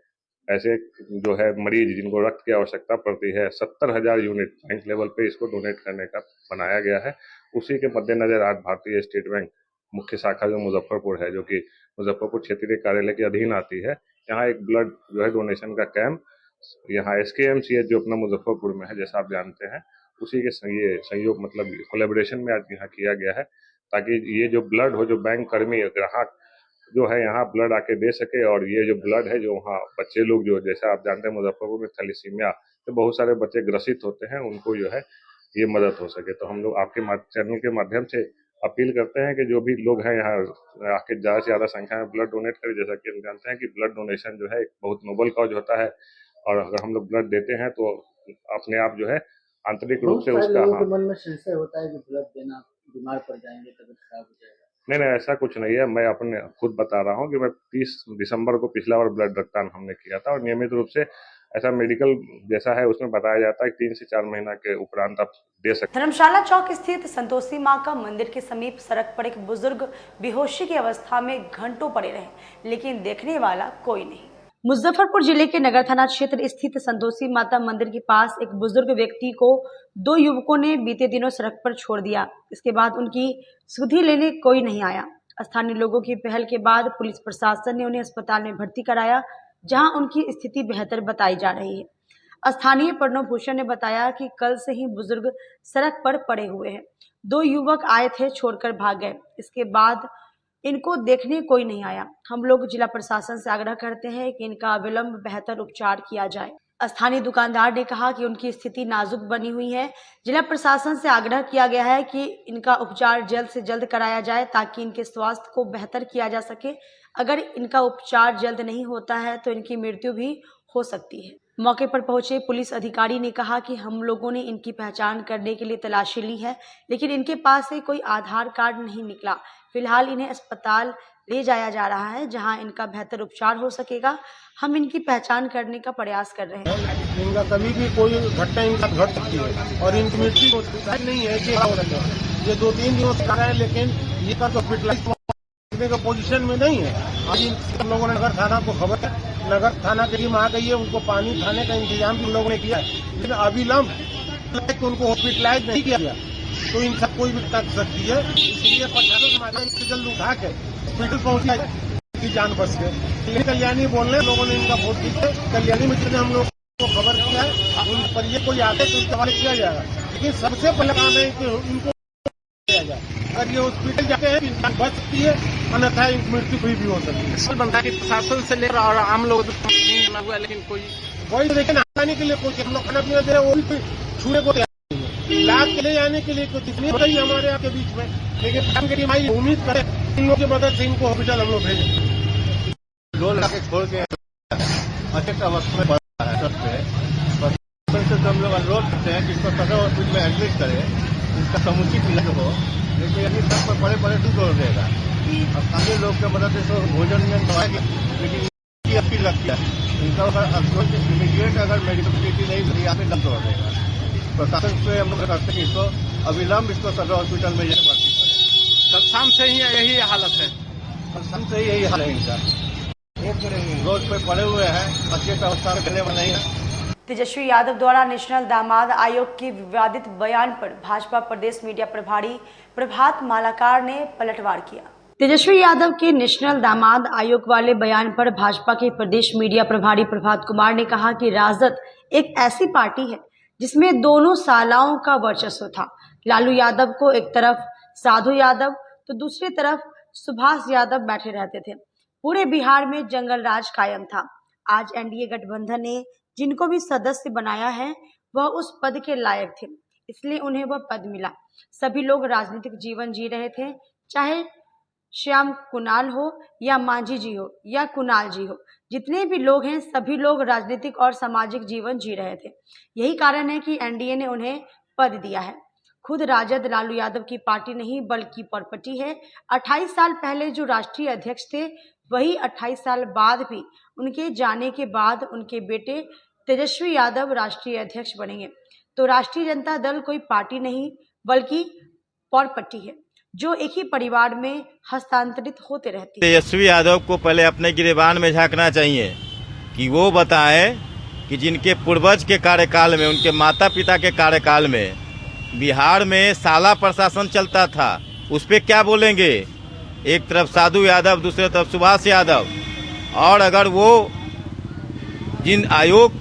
ऐसे जो है मरीज जिनको रक्त की आवश्यकता पड़ती है 70,000 यूनिट बैंक लेवल पे इसको डोनेट करने का बनाया गया है। उसी के मद्देनजर आज भारतीय स्टेट बैंक मुख्य शाखा जो मुजफ्फरपुर है, जो कि मुजफ्फरपुर क्षेत्रीय कार्यालय के अधीन आती है, यहाँ एक ब्लड जो है डोनेशन का कैंप यहाँ SKMC जो अपना मुजफ्फरपुर में है, जैसा आप जानते हैं, उसी के सहयोग मतलब कोलैबोरेशन में आज यहाँ किया गया है, ताकि ये जो ब्लड हो, जो बैंक कर्मी ग्राहक जो है यहाँ ब्लड आके दे सके, और ये जो ब्लड है जो वहाँ बच्चे लोग जो जैसा आप जानते हैं मुजफ्फरपुर में थैलेसीमिया तो बहुत सारे बच्चे ग्रसित होते हैं, उनको जो है ये मदद हो सके। तो हम लोग आपके चैनल के माध्यम से अपील करते हैं कि जो भी लोग हैं यहाँ आके ज़्यादा से ज़्यादा संख्या में ब्लड डोनेट करें। जैसा कि हम जानते हैं कि ब्लड डोनेशन जो है एक बहुत नोबल कॉज होता है, और अगर हम लोग ब्लड देते हैं तो अपने आप जो है आंतरिक रूप से उसका मन में संशय होता है कि ब्लड देना बीमार पड़ जाएंगे, तबीयत खराब हो जाएगा। नहीं, ऐसा कुछ नहीं है। मैं अपने खुद बता रहा हूँ कि मैं 30 दिसंबर को पिछला बार ब्लड रक्तदान हमने किया था, और नियमित रूप से ऐसा मेडिकल जैसा है उसमें बताया जाता है कि 3 से 4 महीना के उपरांत आप दे सकते। धर्मशाला चौक स्थित संतोषी मां का मंदिर के समीप सड़क पर एक बुजुर्ग बेहोशी की अवस्था में घंटों पड़े रहे, लेकिन देखने वाला कोई नहीं। मुजफ्फरपुर जिले के नगर थाना क्षेत्र स्थित संतोषी माता मंदिर के पास एक बुजुर्ग व्यक्ति को 2 युवकों ने बीते दिनों सड़क पर छोड़ दिया। इसके बाद उनकी सुधि लेने कोई नहीं आया। स्थानीय लोगों की पहल के बाद पुलिस प्रशासन ने उन्हें अस्पताल में भर्ती कराया, जहां उनकी स्थिति बेहतर बताई जा रही है। स्थानीय प्रणव भूषण ने बताया कि कल से ही बुजुर्ग सड़क पर पड़े हुए हैं। 2 युवक आए थे, छोड़कर भाग गए। इसके बाद इनको देखने कोई नहीं आया। हम लोग जिला प्रशासन से आग्रह करते हैं कि इनका अविलंब बेहतर उपचार किया जाए। स्थानीय दुकानदार ने कहा कि उनकी स्थिति नाजुक बनी हुई है। जिला प्रशासन से आग्रह किया गया है कि इनका उपचार जल्द से जल्द कराया जाए, ताकि इनके स्वास्थ्य को बेहतर किया जा सके। अगर इनका उपचार जल्द नहीं होता है तो इनकी मृत्यु भी हो सकती है। मौके पर पहुंचे पुलिस अधिकारी ने कहा कि हम लोगों ने इनकी पहचान करने के लिए तलाशी ली है, लेकिन इनके पास से कोई आधार कार्ड नहीं निकला। फिलहाल इन्हें अस्पताल ले जाया जा रहा है, जहां इनका बेहतर उपचार हो सकेगा। हम इनकी पहचान करने का प्रयास कर रहे हैं। इनका कभी भी कोई घटना इनका घट सकती है, और इनकी मृत्यु नहीं है कि ये 2-3 दिनों से है, लेकिन ये का हॉस्पिटलाइज का पोजीशन में नहीं है। आज इन लोगों ने नगर थाना को खबर है, नगर थाना की टीम आ गई है, उनको पानी खाने का इंतजाम भी लोगों ने किया है, लेकिन अविलंब उनको हॉस्पिटलाइज नहीं किया गया, तो इन सब कोई भी कर सकती है। इसलिए प्रशासन जल्द उठा के हॉस्पिटल पहुंचा की जान बच गए। कल्याणी बोल रहे लोगों ने इनका वोट दिया, कल्याणी मित्र ने हम लोग को खबर किया है, उन पर ये कोई आते तो उनके हवाले किया जाएगा, लेकिन सबसे पहले काम है कि इनको किया जाए। अगर ये हॉस्पिटल जाते हैं जान बच सकती है, अन्यथा मृत्यु भी हो सकती है। बनता है कि प्रशासन से लेकर और आम लोग हुआ, लेकिन कोई देखिए ना जाने के लिए कोई हम लोग खाना पीना दे रहे हैं, वो भी छूने को तैयार नहीं है। लाख के ले जाने के लिए कुछ इतनी होती है हमारे यहाँ के बीच में, लेकिन काम की हमारी उम्मीद करें इन लोगों की मदद से इनको हॉस्पिटल हम लोग भेजें। 2 लाख छोड़ के अच्छे अवस्था में पड़ा है सब पे, तो हम लोग अनुरोध करते हैं कि इसको सदर हॉस्पिटल में एडमिट करें, इसका समुचित इलाज हो, लेकिन अभी तक पर बड़े बड़े दूर हो जाएगा। अब स्थानीय लोग की मदद से भोजन में दवाएंगे, लेकिन इनकी अपील लगती है इनका अगर इमीडिएट अगर मेडिकल फैसिलिटी नहीं मिली यहाँ पे दम हो जाएगा। प्रशासन से हम लोग करते हैं इसको अविलंब इसको सदर हॉस्पिटल में जाकर भर्ती करें। कल शाम से ही यही हालत है, कल शाम से ही यही हाल है इनका, रोड पे पड़े हुए हैं, अच्छे अवस्था में रहने वाले नहीं है। तेजस्वी यादव द्वारा नेशनल दामाद आयोग के विवादित बयान पर भाजपा प्रदेश मीडिया प्रभारी प्रभात मालाकार ने पलटवार किया। तेजस्वी यादव के नेशनल दामाद आयोग वाले बयान पर भाजपा के प्रदेश मीडिया प्रभारी प्रभात कुमार ने कहा कि राजद एक ऐसी पार्टी है जिसमें दोनों सालाओं का वर्चस्व था। लालू यादव को एक तरफ साधु यादव तो दूसरी तरफ सुभाष यादव बैठे रहते थे। पूरे बिहार में जंगल राज कायम था। आज एनडीए गठबंधन ने जिनको भी सदस्य बनाया है वह उस पद के लायक थे, इसलिए उन्हें वह पद मिला। सभी लोग राजनीतिक जीवन जी रहे थे, चाहे श्याम कुणाल हो या मांझी जी हो या कुणाल जी हो, जितने भी लोग हैं सभी लोग राजनीतिक और सामाजिक जीवन जी रहे थे। यही कारण है कि एनडीए ने उन्हें पद दिया है। खुद राजद लालू यादव की पार्टी नहीं बल्कि प्रॉपर्टी है। 28 साल पहले जो राष्ट्रीय अध्यक्ष थे वही 28 साल बाद भी उनके जाने के बाद उनके बेटे तेजस्वी यादव राष्ट्रीय अध्यक्ष बनेंगे। तो राष्ट्रीय जनता दल कोई पार्टी नहीं बल्कि प्रॉपर्टी है जो एक ही परिवार में हस्तांतरित होते रहती है। तेजस्वी यादव को पहले अपने गिरेबान में झांकना चाहिए कि वो बताएं कि जिनके पूर्वज के कार्यकाल में, उनके माता पिता के कार्यकाल में बिहार में साला प्रशासन चलता था, उस पर क्या बोलेंगे। एक तरफ साधु यादव, दूसरे तरफ सुभाष यादव, और अगर वो जिन आयोग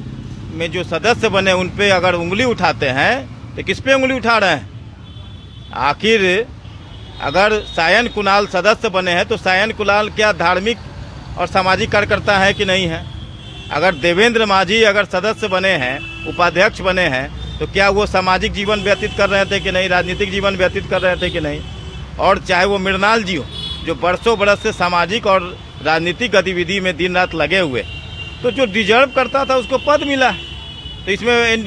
में जो सदस्य बने उन पे अगर उंगली उठाते हैं तो किस पे उंगली उठा रहे हैं। आखिर अगर सायन कुणाल सदस्य बने हैं तो सायन कुणाल क्या धार्मिक और सामाजिक कार्यकर्ता है कि नहीं है। अगर देवेंद्र माझी अगर सदस्य बने हैं, उपाध्यक्ष बने हैं, तो क्या वो सामाजिक जीवन व्यतीत कर रहे थे कि नहीं, राजनीतिक जीवन व्यतीत कर रहे थे कि नहीं। और चाहे वो मृणाल जी हो जो बरसों बरस से सामाजिक और राजनीतिक गतिविधि में दिन रात लगे हुए, तो जो डिजर्व करता था उसको पद मिला। तो इसमें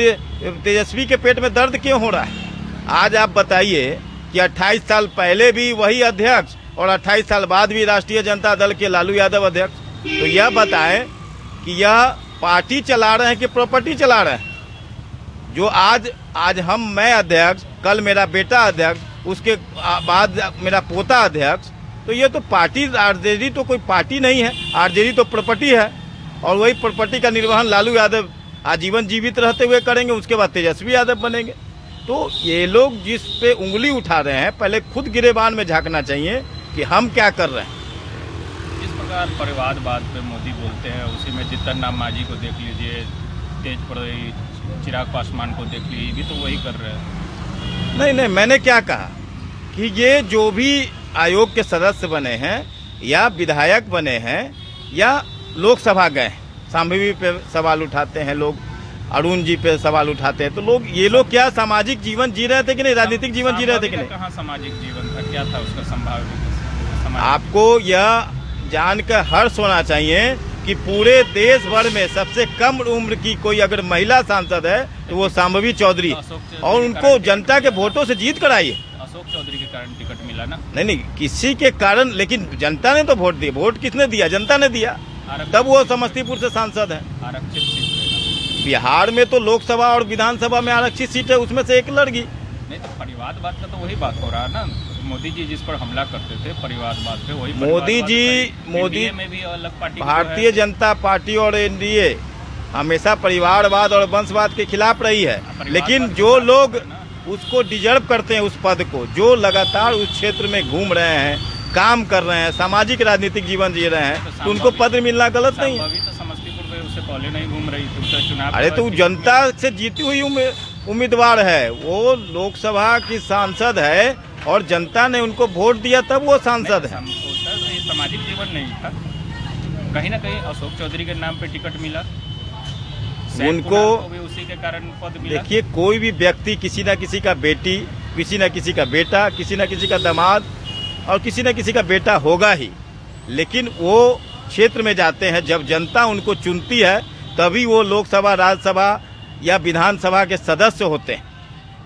तेजस्वी के पेट में दर्द क्यों हो रहा है। आज आप बताइए कि 28 साल पहले भी वही अध्यक्ष और 28 साल बाद भी राष्ट्रीय जनता दल के लालू यादव अध्यक्ष। तो यह बताएं कि यह पार्टी चला रहे हैं कि प्रॉपर्टी चला रहे हैं। जो आज मैं अध्यक्ष, कल मेरा बेटा अध्यक्ष, उसके बाद मेरा पोता अध्यक्ष, तो ये तो पार्टी, आरजेडी तो कोई पार्टी नहीं है, आरजेडी तो प्रॉपर्टी है। और वही प्रॉपर्टी का निर्वहन लालू यादव आजीवन जीवित रहते हुए करेंगे, उसके बाद तेजस्वी यादव बनेंगे। तो ये लोग जिस पे उंगली उठा रहे हैं पहले खुद गिरेबान में झांकना चाहिए कि हम क्या कर रहे हैं। जिस प्रकार परिवारवाद पे मोदी बोलते हैं उसी में जीतन राम मांझी को देख लीजिए, तेज प्रताप चिराग पासवान को देख लीजिए, भी तो वही कर रहे हैं। नहीं, मैंने क्या कहा कि ये जो भी आयोग के सदस्य बने हैं या विधायक बने हैं या लोकसभा गए, सांभवी पे सवाल उठाते हैं लोग, अरुण जी पे सवाल उठाते हैं, तो लोग ये लोग क्या सामाजिक जीवन जी रहे थे कि नहीं, राजनीतिक जीवन जी रहे थे कि नहीं। कहाँ सामाजिक जीवन था, क्या था उसका संभावित। आपको यह जानकर हर्ष होना चाहिए कि पूरे देश भर में सबसे कम उम्र की कोई अगर महिला सांसद है तो वो सांभवी चौधरी, और उनको जनता के वोटों से जीत कर आई है। अशोक चौधरी के कारण टिकट मिला ना। नहीं, किसी के कारण, लेकिन जनता ने तो वोट दिया। वोट किसने दिया, जनता ने दिया, तब वो समस्तीपुर से सांसद है। आरक्षित सीट बिहार में तो लोकसभा और विधानसभा में आरक्षित सीट है, उसमें से एक लड़गी। नहीं तो परिवारवाद का तो वही बात हो रहा है ना। मोदी जी जिस पर हमला करते थे परिवारवाद पे, वही मोदी में भी अलग पार्टी, भारतीय जनता पार्टी और एनडीए हमेशा परिवारवाद और वंशवाद के खिलाफ रही है। लेकिन जो लोग उसको डिजर्व करते हैं, उस पद को, जो लगातार उस क्षेत्र में घूम रहे हैं, काम कर रहे हैं, सामाजिक राजनीतिक जीवन जी रहे हैं, तो उनको पद मिलना गलत नहीं है। तो समस्तीपुर में उससे पहले नहीं घूम रही थी चुनाव। अरे तो जनता से जीती हुई उम्मीदवार है, वो लोकसभा की सांसद है और जनता ने उनको वोट दिया तब वो सांसद है। सामाजिक जीवन नहीं था, कहीं ना कहीं अशोक चौधरी के नाम पे टिकट मिला, उनको को भी उसी के कारण पद मिला। देखिए, कोई भी व्यक्ति किसी न किसी का बेटी, किसी न किसी का बेटा, किसी न किसी का दामाद और किसी न किसी का बेटा होगा ही, लेकिन वो क्षेत्र में जाते हैं, जब जनता उनको चुनती है तभी वो लोकसभा, राज्यसभा या विधानसभा के सदस्य होते हैं।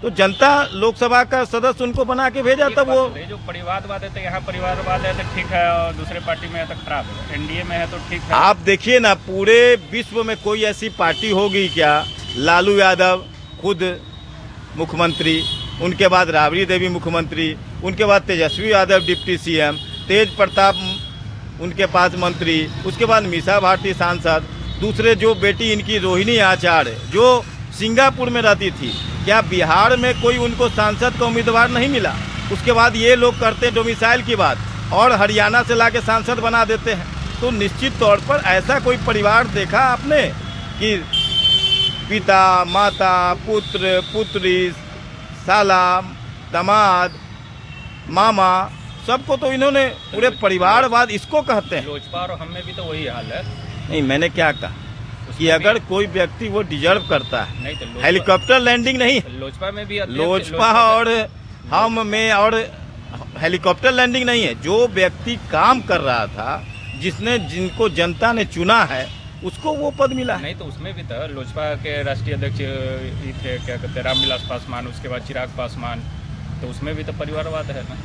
तो जनता लोकसभा का सदस्य उनको बना के भेजा, तब वो जो परिवारवाद है तो यहाँ परिवारवाद है तो ठीक है, और दूसरे पार्टी में है तो खराब है, एनडीए में है तो ठीक है। आप देखिए ना, पूरे विश्व में कोई ऐसी पार्टी होगी क्या? लालू यादव खुद मुख्यमंत्री, उनके बाद राबड़ी देवी मुख्यमंत्री, उनके बाद तेजस्वी यादव डिप्टी सीएम, तेज प्रताप उनके पास मंत्री, उसके बाद मीसा भारती सांसद, दूसरे जो बेटी इनकी रोहिणी आचार्य जो सिंगापुर में रहती थी, क्या बिहार में कोई उनको सांसद का उम्मीदवार नहीं मिला? उसके बाद ये लोग करते डोमिसाइल की बात और हरियाणा से लाके सांसद बना देते हैं। तो निश्चित तौर पर ऐसा कोई परिवार देखा आपने कि पिता, माता, पुत्र, पुत्री, साला, दामाद, मामा, सबको तो इन्होंने पूरे परिवारवाद इसको कहते हैं। लोजपा और हम में भी तो वही हाल है। नहीं, मैंने क्या कहा कि अगर कोई व्यक्ति वो डिजर्व करता है, हेलीकॉप्टर लैंडिंग नहीं, लोजपा में भी, लोजपा और हम में और हेलीकॉप्टर लैंडिंग नहीं है। जो व्यक्ति काम कर रहा था, जिनको जनता ने चुना है, उसको वो पद मिला है। नहीं तो उसमें भी था, लोजपा के राष्ट्रीय अध्यक्ष ही थे, क्या कहते हैं, रामविलास पासवान, उसके बाद चिराग पासवान, तो उसमें भी तो परिवारवाद है ना।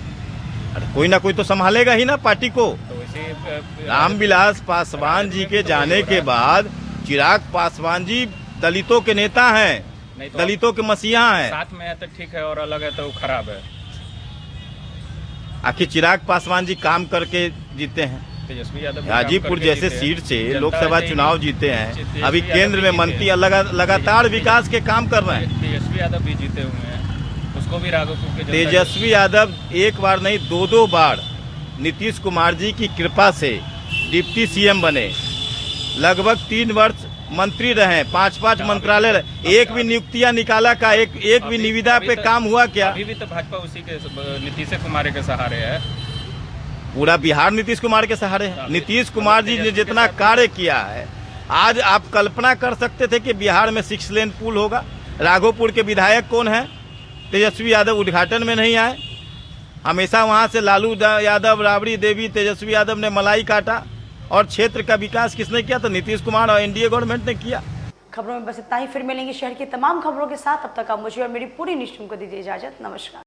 अरे कोई ना कोई तो संभालेगा ही ना पार्टी को। तो वैसे रामविलास पासवान जी के जाने के बाद चिराग पासवान जी दलितों के नेता हैं, दलितों के मसीहा हैं। साथ में है तो ठीक है और अलग है तो खराब है। आखिर चिराग पासवान जी काम करके जीते हैं, तेजस्वी यादव गाजीपुर जैसे सीट से लोकसभा चुनाव जीते हैं, अभी केंद्र में मंत्री लगातार विकास के काम कर रहे हैं। तेजस्वी यादव भी जीते हुए हैं, उसको भी राघोपुर के तेजस्वी यादव एक बार नहीं 2-2 बार नीतीश कुमार जी की कृपा से डिप्टी सीएम बने, लगभग 3 वर्ष मंत्री रहे, 5-5 मंत्रालय रहे, एक भी नियुक्तियां निकाला का, एक भी निविदा पे काम हुआ क्या? अभी भी तो भाजपा उसी के नीतीश कुमार के सहारे है। पूरा बिहार नीतीश कुमार के सहारे है। नीतीश कुमार जी ने जितना कार्य किया है, आज आप कल्पना कर सकते थे कि बिहार में 6 लेन पुल होगा? राघोपुर के विधायक कौन है? तेजस्वी यादव उद्घाटन में नहीं आए। हमेशा वहां से लालू यादव, राबड़ी देवी, तेजस्वी यादव ने मलाई काटा, और क्षेत्र का विकास किसने किया? तो नीतीश कुमार और एनडीए गवर्नमेंट ने किया। खबरों में बस इतना ही, फिर मिलेंगे शहर की तमाम खबरों के साथ। तब तक आप मुझे और मेरी पूरी न्यूज़ टीम को दीजिए इजाजत। नमस्कार।